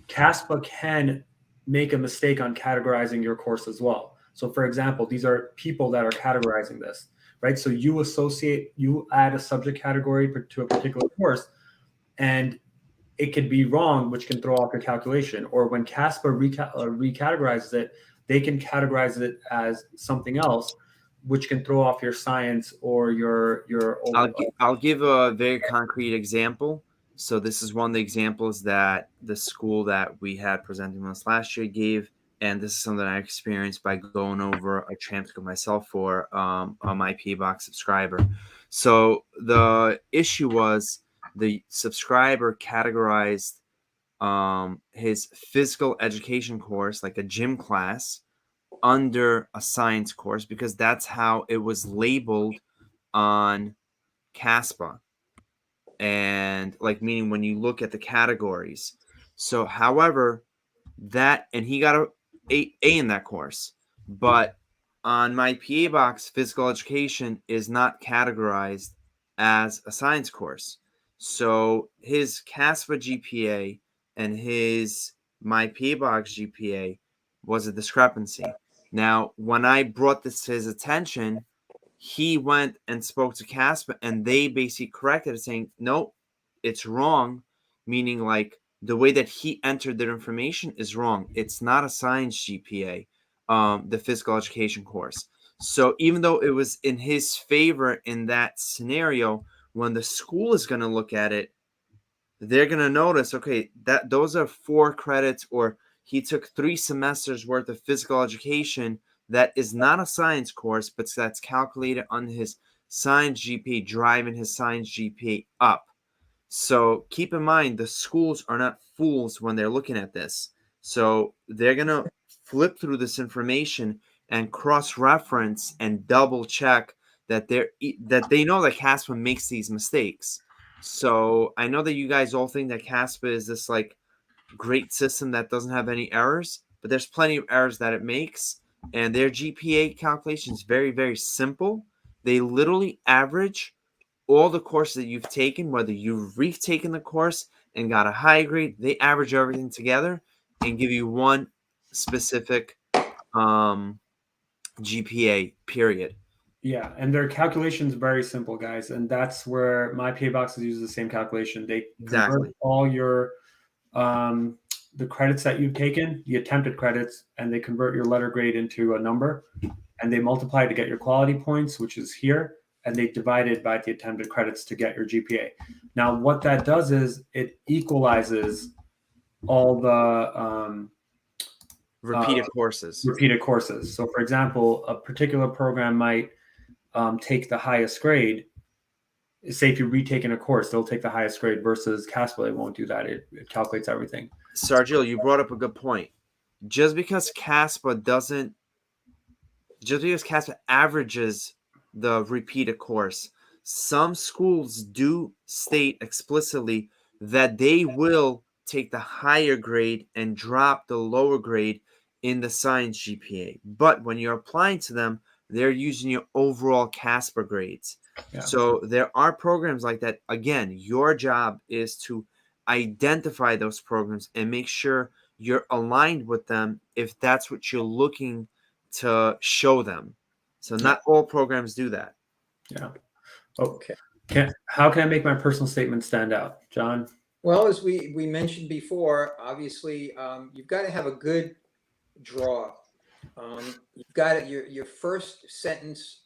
[SPEAKER 1] Caspa can make a mistake on categorizing your course as well. So for example, these are people that are categorizing this, right? So you add a subject category to a particular course and it could be wrong, which can throw off your calculation. Or when Caspa recategorizes it, they can categorize it as something else, which can throw off your science or your.
[SPEAKER 2] I'll give a very concrete example. So this is one of the examples that the school that we had presenting us last year gave, and this is something I experienced by going over a transcript myself for a myPAbox subscriber. So the issue was the subscriber categorized his physical education course, like a gym class, under a science course because that's how it was labeled on Caspa. And meaning when you look at the categories. So however, and he got a in that course, but on myPAbox, physical education is not categorized as a science course. So his Caspa GPA and his myPAbox GPA was a discrepancy. Now, when I brought this to his attention, he went and spoke to Caspa, and they basically corrected it, saying, "Nope, it's wrong, meaning like the way that he entered their information is wrong. It's not a science GPA, the physical education course. So even though it was in his favor in that scenario, when the school is going to look at it, they're going to notice, okay, that those are 4 credits, or he took 3 semesters worth of physical education that is not a science course, but that's calculated on his science GPA, driving his science GPA up. So keep in mind, the schools are not fools when they're looking at this. So they're going to flip through this information and cross-reference and double-check that they know that Caspa makes these mistakes. So I know that you guys all think that Caspa is this like great system that doesn't have any errors, but there's plenty of errors that it makes. And their GPA calculation is very, very simple. They literally average all the courses that you've taken, whether you've retaken the course and got a high grade, they average everything together and give you one specific GPA, period.
[SPEAKER 1] Yeah, and their calculation is very simple, guys, and that's where myPAbox uses the same calculation. They convert
[SPEAKER 2] Exactly.
[SPEAKER 1] all your the credits that you've taken, the attempted credits, and they convert your letter grade into a number, and they multiply to get your quality points, which is here, and they divide it by the attempted credits to get your GPA. Now, what that does is it equalizes all the
[SPEAKER 2] Repeated courses.
[SPEAKER 1] Repeated courses. So, for example, a particular program might take the highest grade. Say if you're retaking a course, they'll take the highest grade, versus Caspa, it won't do that. It calculates everything.
[SPEAKER 2] Sergio, you brought up a good point. Just because Caspa averages the repeated course, some schools do state explicitly that they will take the higher grade and drop the lower grade in the science GPA. But when you're applying to them, they're using your overall Caspa grades. Yeah. So there are programs like that. Again, your job is to identify those programs and make sure you're aligned with them if that's what you're looking to show them. So not all programs do that.
[SPEAKER 1] Yeah. Okay. How can I make my personal statement stand out, John?
[SPEAKER 3] Well, as we mentioned before, obviously, you've got to have a good draw. You've got your first sentence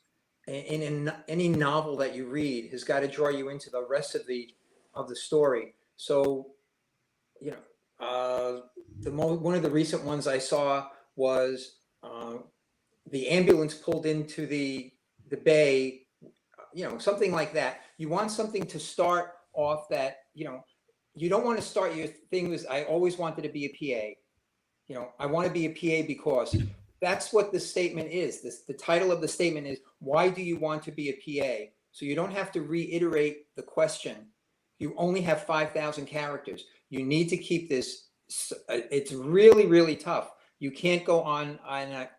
[SPEAKER 3] in any novel that you read has got to draw you into the rest of the story. So, you know, one of the recent ones I saw was the ambulance pulled into the bay, you know, something like that. You want something to start off that, you know, you don't want to start your thing with, I always wanted to be a PA. You know, I want to be a PA because that's what the statement is. The title of the statement is, why do you want to be a PA? So you don't have to reiterate the question. You only have 5,000 characters. You need to keep this. It's really, really tough. You can't go on.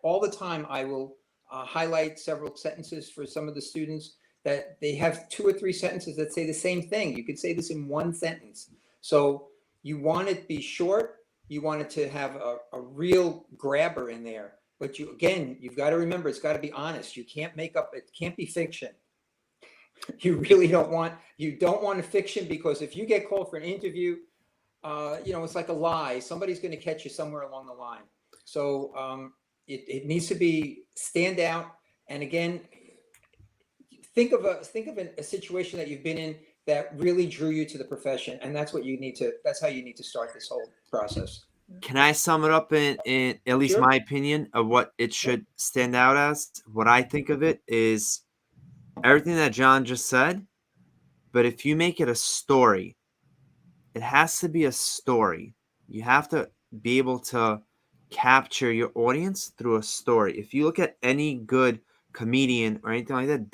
[SPEAKER 3] All the time I will highlight several sentences for some of the students that they have 2 or 3 sentences that say the same thing. You could say this in one sentence. So you want it to be short. You want it to have a real grabber in there. But you've got to remember, it's got to be honest. You can't make up, it can't be fiction. You really don't want a fiction, because if you get called for an interview, you know, it's like a lie. Somebody's going to catch you somewhere along the line. So it needs to be stand out. And again, think of a situation that you've been in that really drew you to the profession, and that's how you need to start this whole process.
[SPEAKER 2] Can I sum it up in at least
[SPEAKER 3] Sure.
[SPEAKER 2] my opinion of what it should stand out as? What I think of it is everything that John just said, but if you make it a story, it has to be a story. You have to be able to capture your audience through a story. If you look at any good comedian or anything like that,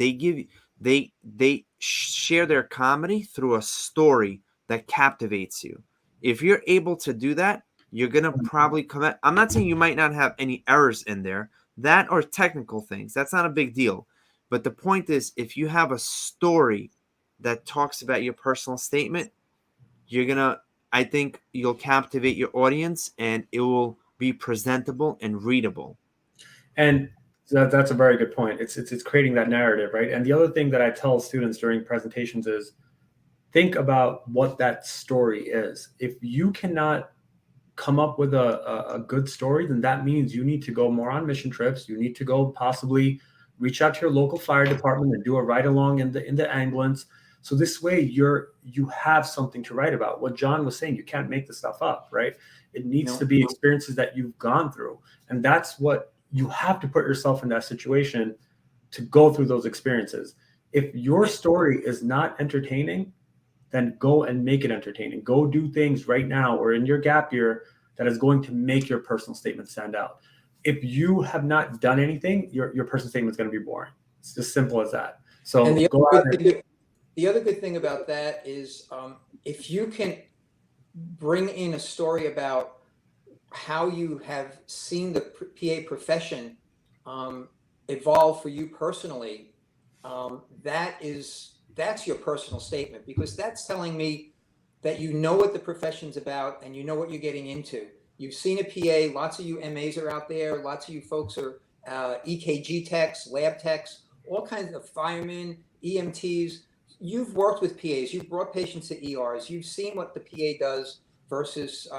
[SPEAKER 2] they share their comedy through a story that captivates you. If you're able to do that, you're gonna probably come out. I'm not saying you might not have any errors in there, that or technical things. That's not a big deal. But the point is, if you have a story that talks about your personal statement, I think you'll captivate your audience, and it will be presentable and readable.
[SPEAKER 1] And that's a very good point. It's creating that narrative, right? And the other thing that I tell students during presentations is think about what that story is. If you cannot come up with a good story, then that means you need to go more on mission trips. You need to go possibly reach out to your local fire department and do a ride along in the ambulance. So this way you have something to write about. What John was saying, you can't make this stuff up, right? It needs to be experiences that you've gone through. And that's what you have to put yourself in that situation to go through those experiences. If your story is not entertaining, then go and make it entertaining. Go do things right now or in your gap year that is going to make your personal statement stand out. If you have not done anything, your personal statement is going to be boring. It's as simple as that. So
[SPEAKER 3] and
[SPEAKER 1] go out and
[SPEAKER 3] the other good thing about that is if you can bring in a story about how you have seen the PA profession evolve for you personally, that's your personal statement, because that's telling me that you know what the profession's about and you know what you're getting into. You've seen a PA, lots of you MAs are out there, lots of you folks are EKG techs, lab techs, all kinds of firemen, EMTs. You've worked with PAs, you've brought patients to ERs, you've seen what the PA does versus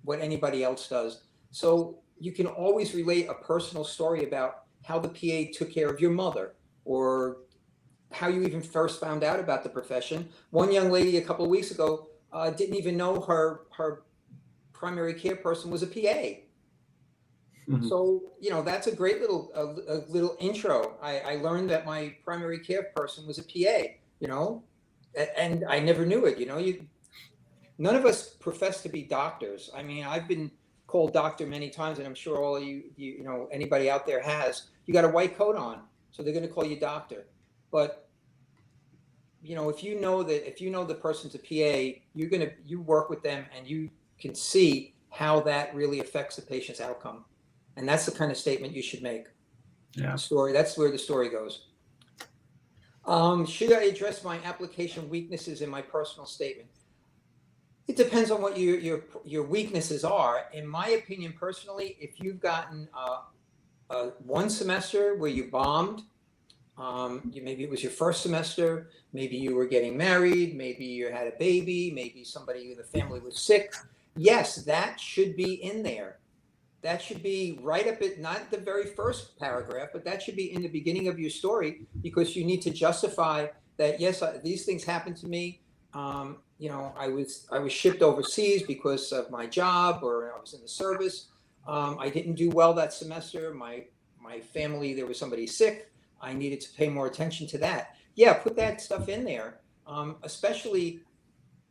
[SPEAKER 3] what anybody else does. So you can always relate a personal story about how the PA took care of your mother, or how you even first found out about the profession. One young lady a couple of weeks ago didn't even know her primary care person was a PA. Mm-hmm. So, that's a great little intro. I learned that my primary care person was a PA, and I never knew it. None of us profess to be doctors. I mean, I've been called doctor many times, and I'm sure all of you, anybody out there has. You got a white coat on, so they're going to call you doctor. But if you know the person's a PA, you work with them and you can see how that really affects the patient's outcome. And that's the kind of statement you should make. Yeah. Story. That's where the story goes. Should I address my application weaknesses in my personal statement? It depends on what your weaknesses are. In my opinion, personally, if you've gotten one semester where you bombed, maybe it was your first semester, maybe you were getting married, maybe you had a baby, maybe somebody in the family was sick. Yes, that should be in there. That should be right up at, not the very first paragraph, but that should be in the beginning of your story, because you need to justify that, yes, these things happened to me. I was shipped overseas because of my job, or I was in the service. I didn't do well that semester. My family, there was somebody sick. I needed to pay more attention to that. Yeah, put that stuff in there, especially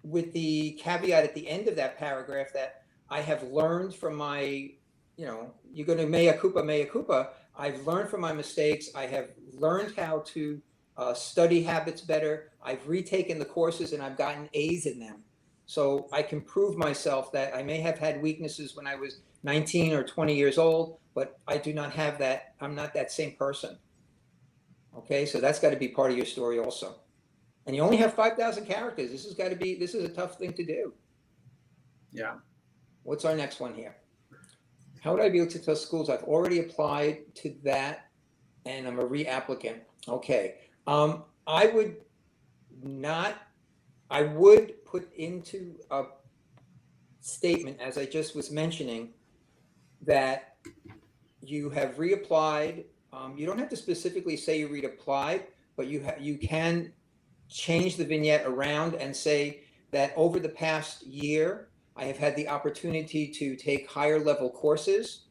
[SPEAKER 3] with the caveat at the end of that paragraph that I have learned from my, you're going to mea culpa. I've learned from my mistakes. I have learned how to study habits better. I've retaken the courses and I've gotten A's in them. So I can prove myself that I may have had weaknesses when I was 19 or 20 years old, but I do not have that. I'm not that same person. Okay, so that's got to be part of your story also. And you only have 5,000 characters. This is a tough thing to do.
[SPEAKER 1] Yeah. What's
[SPEAKER 3] our next one here? How would I be able to tell schools I've already applied to that and I'm a reapplicant? Okay. I would put into a statement, as I just was mentioning, that you have reapplied. You don't have to specifically say you reapplied, but you can change the vignette around and say that over the past year, I have had the opportunity to take higher level courses,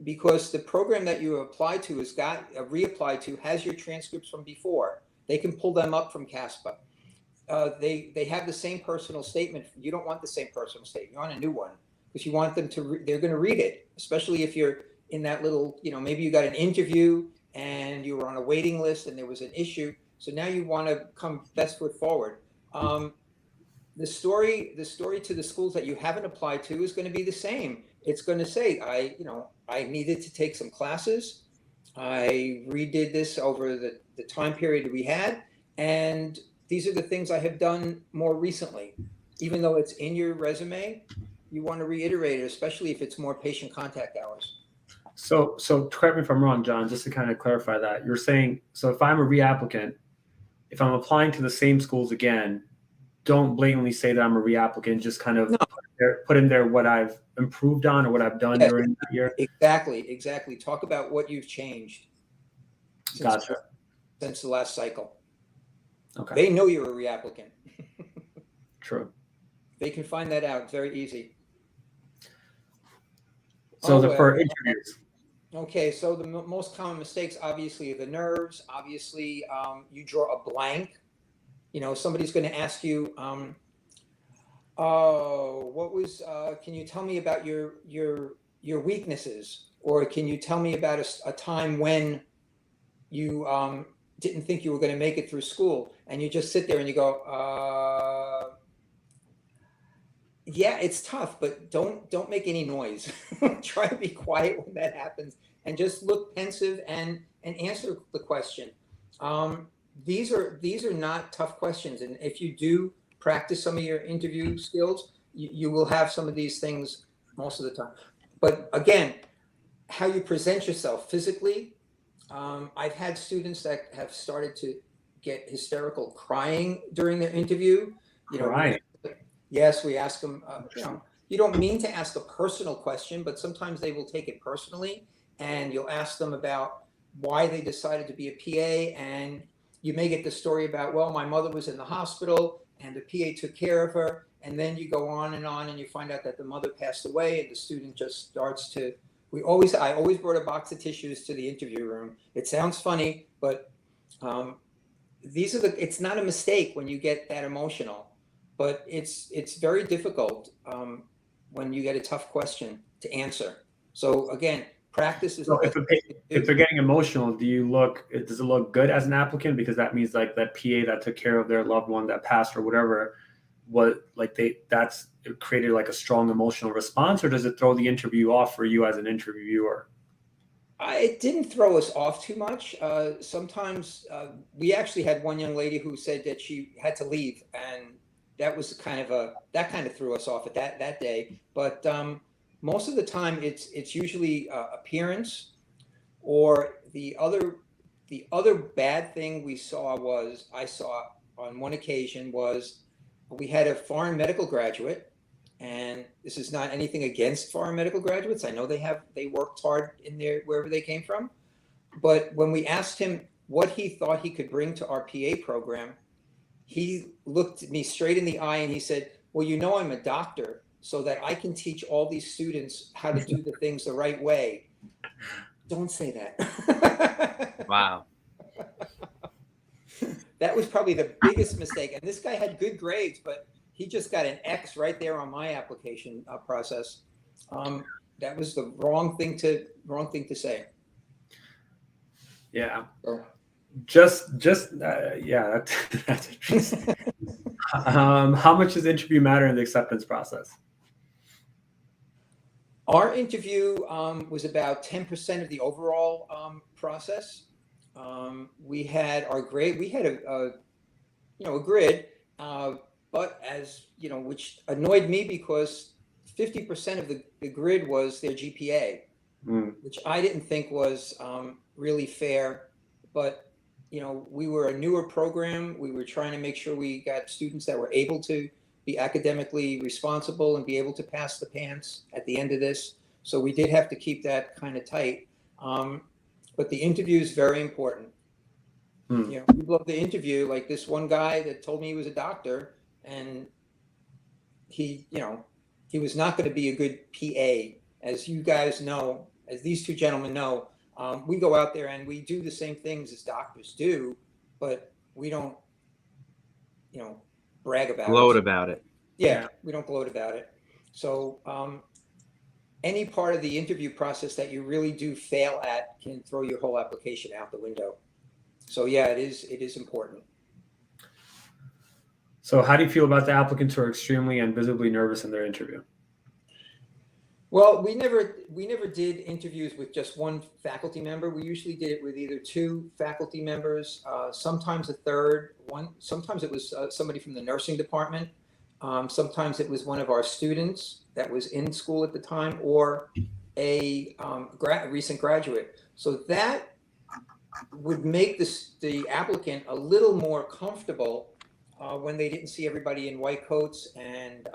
[SPEAKER 3] because the program that you applied to reapplied to has your transcripts from before. They can pull them up from Caspa. They have the same personal statement. You don't want the same personal statement. You want a new one, because you want them to. They're going to read it, especially if you're in that little. Maybe you got an interview and you were on a waiting list and there was an issue. So now you want to come best foot forward. The story to the schools that you haven't applied to is going to be the same. It's going to say, I needed to take some classes. I redid this over the time period we had. And these are the things I have done more recently. Even though it's in your resume, you want to reiterate it, especially if it's more patient contact hours.
[SPEAKER 1] So correct me if I'm wrong, John, just to kind of clarify that. You're saying, so if I'm a reapplicant, if I'm applying to the same schools again, don't blatantly say that I'm a reapplicant. Just kind of put in there what I've improved on or what I've done during that year.
[SPEAKER 3] Exactly. Talk about what you've changed since the last cycle.
[SPEAKER 1] Okay.
[SPEAKER 3] They know you're a reapplicant.
[SPEAKER 1] True.
[SPEAKER 3] They can find that out. It's very easy.
[SPEAKER 1] So for interviews.
[SPEAKER 3] Okay, so the most common mistakes, obviously, are the nerves. Obviously, you draw a blank. You know, somebody's going to ask you, can you tell me about your weaknesses? Or can you tell me about a time when you didn't think you were going to make it through school? And you just sit there and you go, yeah, it's tough, but don't make any noise. Try to be quiet when that happens and just look pensive and answer the question. These are not tough questions. And if you do practice some of your interview skills, you will have some of these things most of the time. But again, how you present yourself physically. I've had students that have started to get hysterical crying during their interview. You know,
[SPEAKER 1] right.
[SPEAKER 3] Yes, we ask them, you don't mean to ask a personal question, but sometimes they will take it personally. And you'll ask them about why they decided to be a PA. And you may get the story about, well, my mother was in the hospital and the PA took care of her. And then you go on and you find out that the mother passed away and the student just starts to, I always brought a box of tissues to the interview room. It sounds funny, but it's not a mistake when you get that emotional. But it's very difficult when you get a tough question to answer. So again, practice is. So
[SPEAKER 1] if they're getting emotional, does it look good as an applicant? Because that means like that PA that took care of their loved one that passed or whatever, it created like a strong emotional response, or does it throw the interview off for you as an interviewer?
[SPEAKER 3] It didn't throw us off too much. Sometimes we actually had one young lady who said that she had to leave, and that was kind of threw us off at that day. But most of the time, it's usually appearance, or the other bad thing I saw on one occasion was we had a foreign medical graduate, and this is not anything against foreign medical graduates. I know they worked hard in there wherever they came from, but when we asked him what he thought he could bring to our PA program, he looked me straight in the eye and he said, well, I'm a doctor, so that I can teach all these students how to do the things the right way. Don't say that.
[SPEAKER 2] Wow.
[SPEAKER 3] That was probably the biggest mistake. And this guy had good grades, but he just got an X right there on my application process. That was the wrong thing to say.
[SPEAKER 1] Yeah.
[SPEAKER 3] So.
[SPEAKER 1] Yeah, that's interesting. How much does interview matter in the acceptance process?
[SPEAKER 3] Our interview was about 10% of the overall process. We had our grade. We had a grid, but which annoyed me because 50% of the grid was their GPA, which I didn't think was really fair. But we were a newer program. We were trying to make sure we got students that were able to be academically responsible and be able to pass the pants at the end of this. So we did have to keep that kind of tight. But the interview is very important. People love the interview. Like this one guy that told me he was a doctor, and he was not going to be a good PA, as you guys know, as these two gentlemen know. We go out there and we do the same things as doctors do, but we don't, brag about it.
[SPEAKER 2] Gloat about it.
[SPEAKER 3] Yeah, we don't gloat about it. So any part of the interview process that you really do fail at can throw your whole application out the window. So yeah, it is important.
[SPEAKER 1] So how do you feel about the applicants who are extremely and visibly nervous in their interview?
[SPEAKER 3] Well, we never did interviews with just one faculty member. We usually did it with either two faculty members, sometimes a third one. Sometimes it was somebody from the nursing department. Sometimes it was one of our students that was in school at the time, or a recent graduate. So that would make the applicant a little more comfortable when they didn't see everybody in white coats. And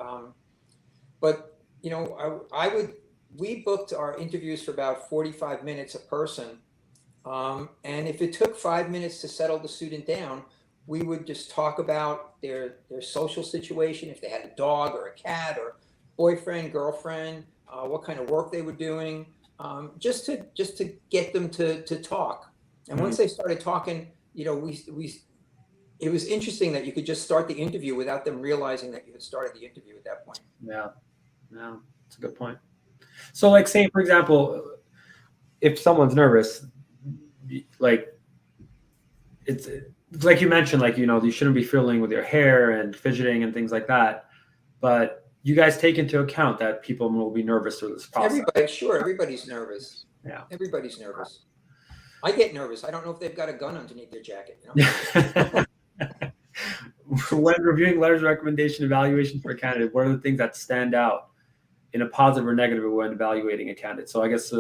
[SPEAKER 3] but you know, we booked our interviews for about 45 minutes a person. And if it took 5 minutes to settle the student down, we would just talk about their social situation, if they had a dog or a cat or boyfriend, girlfriend, what kind of work they were doing, just to get them to talk. And once they started talking, you know, it was interesting that you could just start the interview without them realizing that you had started the interview at that point.
[SPEAKER 1] Yeah, yeah, that's a good point. So, like, say for example, if someone's nervous, like it's like you mentioned, like, you know, you shouldn't be fiddling with your hair and fidgeting and things like that. But you guys take into account that people will be nervous through this process.
[SPEAKER 3] Everybody's nervous.
[SPEAKER 1] Yeah,
[SPEAKER 3] everybody's nervous. I get nervous. I don't know if they've got a gun underneath their jacket. You know?
[SPEAKER 1] When reviewing letters of recommendation evaluation for a candidate, what are the things that stand out in a positive or negative when evaluating a candidate? So I guess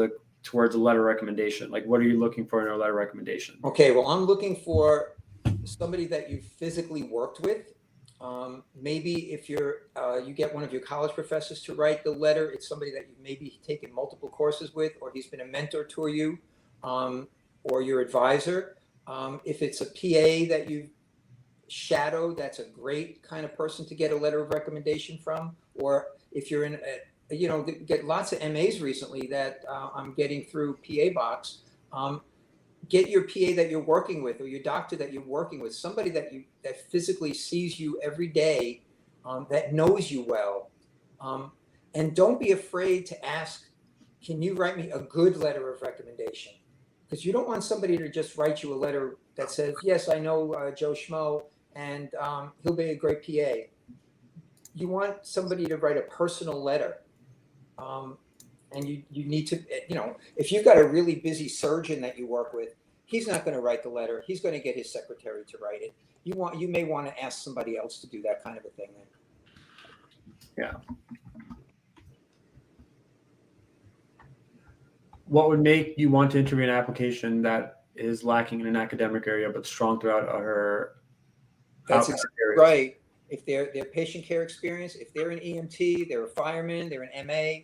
[SPEAKER 1] towards a letter recommendation, like what are you looking for in a letter recommendation?
[SPEAKER 3] Okay, well, I'm looking for somebody that you physically worked with. Maybe if you get one of your college professors to write the letter, it's somebody that you've maybe taken multiple courses with, or he's been a mentor to you, or your advisor. If it's a PA that you've shadowed, that's a great kind of person to get a letter of recommendation from. Or if you're in you know, get lots of MAs recently that I'm getting through PA-Box. Get your PA that you're working with, or your doctor that you're working with, somebody that physically sees you every day, that knows you well. And don't be afraid to ask, can you write me a good letter of recommendation? Because you don't want somebody to just write you a letter that says, yes, I know Joe Schmo, and he'll be a great PA. You want somebody to write a personal letter. And you need to, you know, if you've got a really busy surgeon that you work with, he's not going to write the letter. He's going to get his secretary to write it. You may want to ask somebody else to do that kind of a thing then.
[SPEAKER 1] Yeah. What would make you want to interview an application that is lacking in an academic area but strong throughout her?
[SPEAKER 3] That's exactly right. If they're patient care experience, if they're an EMT, they're a fireman, they're an MA,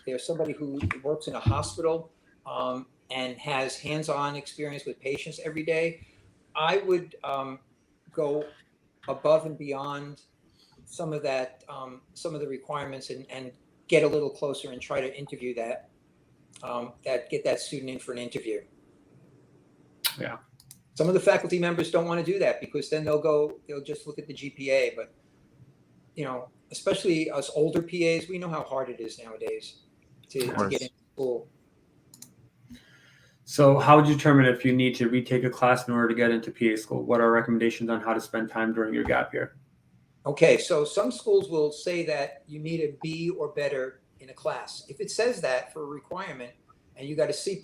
[SPEAKER 3] they're somebody who works in a hospital and has hands-on experience with patients every day, I would go above and beyond some of that, some of the requirements, and get a little closer and try to interview that, get that student in for an interview.
[SPEAKER 1] Yeah.
[SPEAKER 3] Some of the faculty members don't want to do that because then they'll just look at the GPA. But, you know, especially us older PAs, we know how hard it is nowadays to get into school.
[SPEAKER 1] So how would you determine if you need to retake a class in order to get into PA school? What are recommendations on how to spend time during your gap year?
[SPEAKER 3] Okay, so some schools will say that you need a B or better in a class. If it says that for a requirement and you got a C+,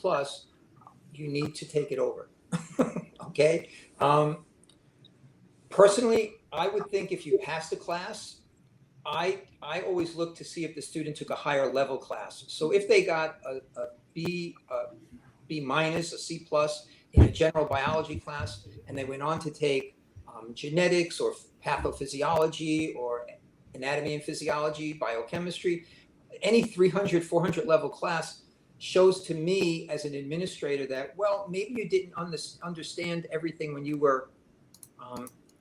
[SPEAKER 3] you need to take it over. Okay. Personally, I would think if you passed a class, I always look to see if the student took a higher level class. So if they got a B minus, a C+ in a general biology class, and they went on to take genetics or pathophysiology or anatomy and physiology, biochemistry, any 300, 400 level class shows to me as an administrator that, well, maybe you didn't understand everything when you were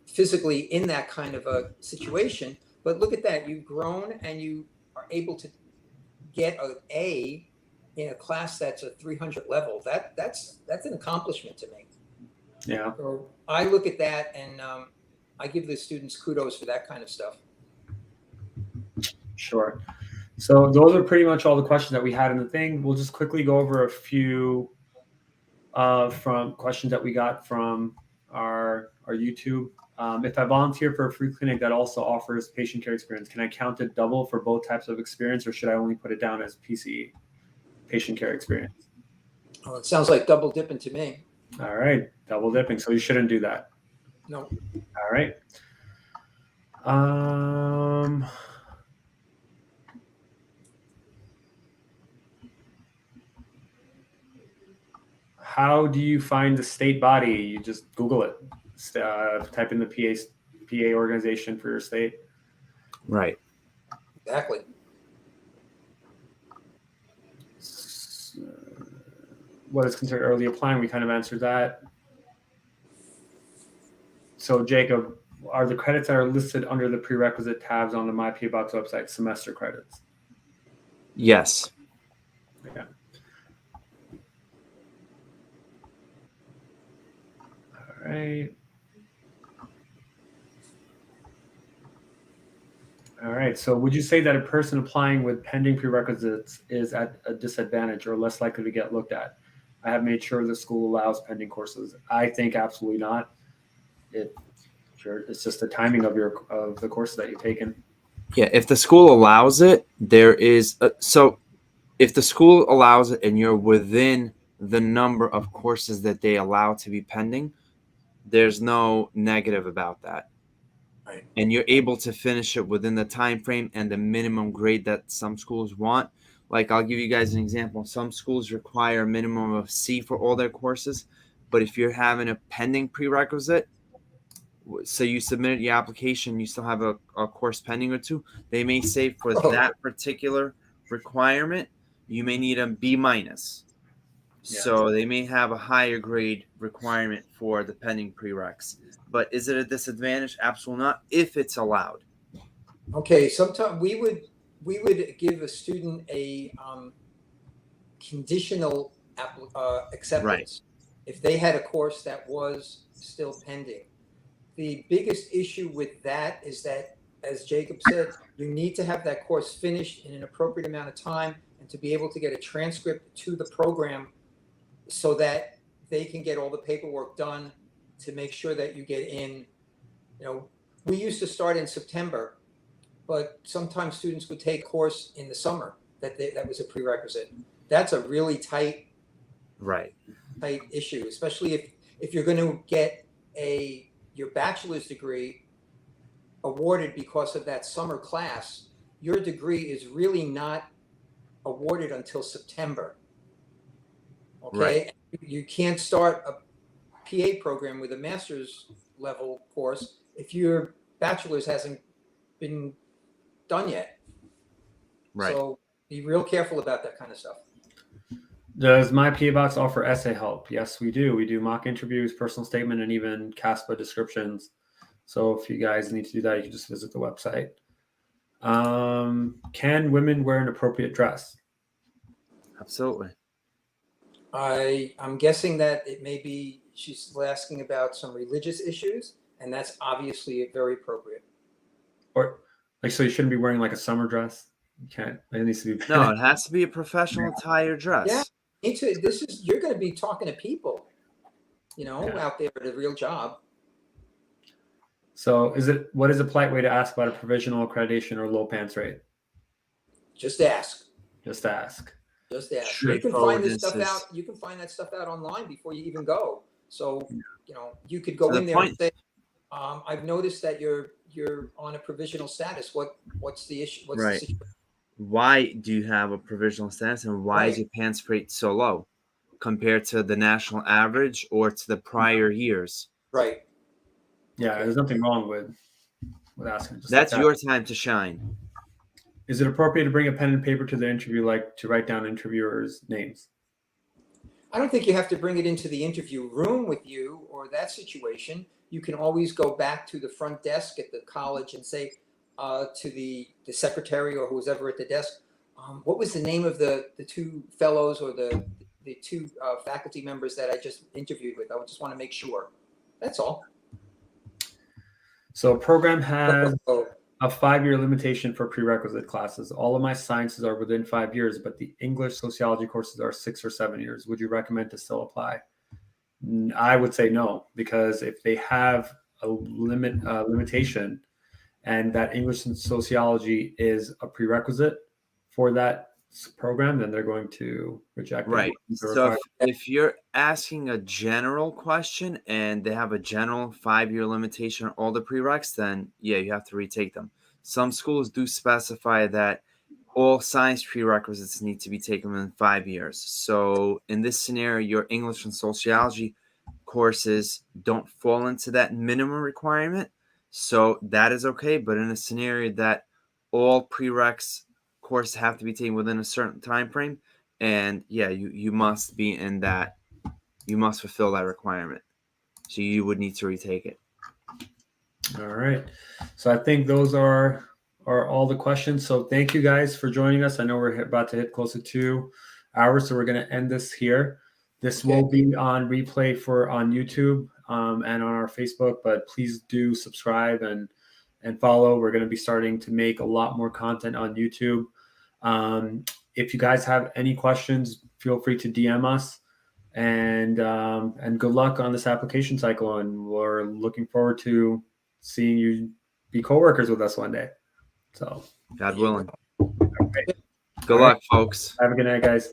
[SPEAKER 3] physically in that kind of a situation. But look at that, you've grown and you are able to get an A in a class that's a 300 level. That's an accomplishment to me.
[SPEAKER 1] Yeah.
[SPEAKER 3] So I look at that and I give the students kudos for that kind of stuff.
[SPEAKER 1] Sure. So those are pretty much all the questions that we had in the thing. We'll just quickly go over a few from questions that we got from our YouTube. If I volunteer for a free clinic that also offers patient care experience, can I count it double for both types of experience, or should I only put it down as PCE, patient care experience?
[SPEAKER 3] Oh, it sounds like double dipping to me.
[SPEAKER 1] All right, double dipping. So you shouldn't do that.
[SPEAKER 3] No.
[SPEAKER 1] All right. how do you find the state body? You just Google it. Type in the PA organization for your state.
[SPEAKER 2] Right.
[SPEAKER 3] Exactly.
[SPEAKER 1] What is considered early applying? We kind of answered that. So Jacob, are the credits that are listed under the prerequisite tabs on the myPAbox website semester credits?
[SPEAKER 2] Yes.
[SPEAKER 1] Okay. All right. All right. So would you say that a person applying with pending prerequisites is at a disadvantage or less likely to get looked at? I have made sure the school allows pending courses. I think absolutely not. It's just the timing of the courses that you've taken.
[SPEAKER 2] Yeah, if the school allows it, there is so if the school allows it and you're within the number of courses that they allow to be pending, there's no negative about that.
[SPEAKER 3] Right.
[SPEAKER 2] And you're able to finish it within the time frame and the minimum grade that some schools want. Like, I'll give you guys an example. Some schools require a minimum of C for all their courses, but if you're having a pending prerequisite, so you submitted your application, you still have a course pending or two, they may say for that particular requirement, you may need a B-.
[SPEAKER 1] Yeah.
[SPEAKER 2] So they may have a higher grade requirement for the pending prereqs. But is it a disadvantage? Absolutely not, if it's allowed.
[SPEAKER 3] Okay, sometimes we would give a student a conditional acceptance,
[SPEAKER 2] Right.
[SPEAKER 3] if they had a course that was still pending. The biggest issue with that is that, as Jacob said, you need to have that course finished in an appropriate amount of time and to be able to get a transcript to the program so that they can get all the paperwork done to make sure that you get in. You know, we used to start in September, but sometimes students would take a course in the summer that was a prerequisite. That's a really tight issue, especially if you're going to get your bachelor's degree awarded because of that summer class. Your degree is really not awarded until September. Okay,
[SPEAKER 2] Right.
[SPEAKER 3] You can't start a PA program with a master's level course if your bachelor's hasn't been done yet.
[SPEAKER 2] Right.
[SPEAKER 3] So be real careful about that kind of stuff.
[SPEAKER 1] Does myPAbox offer essay help? Yes, we do. We do mock interviews, personal statement, and even Caspa descriptions. So if you guys need to do that, you can just visit the website. Can women wear an appropriate dress?
[SPEAKER 2] Absolutely.
[SPEAKER 3] I'm guessing that it may be she's asking about some religious issues, and that's obviously very appropriate.
[SPEAKER 1] Or so you shouldn't be wearing like a summer dress. You can't. It needs to be.
[SPEAKER 2] No, it has to be a professional attire dress.
[SPEAKER 3] Yeah. You're going to be talking to people, out there at a real job.
[SPEAKER 1] So what is a polite way to ask about a provisional accreditation or low pants rate?
[SPEAKER 3] Just ask.
[SPEAKER 1] Just ask.
[SPEAKER 3] Just ask. You can find this stuff out. You can find that stuff out online before you even go. So, you could go in there and say, I've noticed that you're on a provisional status. What's the issue? What's the situation?
[SPEAKER 2] Why do you have a provisional status, and why is your pants rate so low compared to the national average or to the prior years?
[SPEAKER 3] Right.
[SPEAKER 1] Yeah, there's nothing wrong with asking.
[SPEAKER 2] That's your time to shine.
[SPEAKER 1] Is it appropriate to bring a pen and paper to the interview, like to write down interviewers' names?
[SPEAKER 3] I don't think you have to bring it into the interview room with you or that situation. You can always go back to the front desk at the college and say to the secretary or who's ever at the desk, what was the name of the two fellows or the two faculty members that I just interviewed with? I just want to make sure. That's all.
[SPEAKER 1] So a program has a 5-year limitation for prerequisite classes. All of my sciences are within 5 years, but the English sociology courses are 6 or 7 years. Would you recommend to still apply? I would say no, because if they have a limitation and that English and sociology is a prerequisite for that program, then they're going to reject it.
[SPEAKER 2] Right. So if you're asking a general question and they have a general 5-year limitation on all the prereqs, then yeah, you have to retake them. Some schools do specify that all science prerequisites need to be taken within 5 years. So in this scenario, your English and sociology courses don't fall into that minimum requirement. So that is okay. But in a scenario that all prereqs courses have to be taken within a certain time frame, and yeah, you must be in that, you must fulfill that requirement. So you would need to retake it.
[SPEAKER 1] All right. So I think those are all the questions. So thank you guys for joining us. I know we're about to hit close to 2 hours, so we're going to end this here. This will be on replay on YouTube and on our Facebook, but please do subscribe and follow. We're going to be starting to make a lot more content on YouTube. If you guys have any questions, feel free to DM us. And good luck on this application cycle. And we're looking forward to seeing you be coworkers with us one day. So,
[SPEAKER 2] God willing.
[SPEAKER 1] Okay.
[SPEAKER 2] Good luck, folks.
[SPEAKER 1] Have a good night, guys.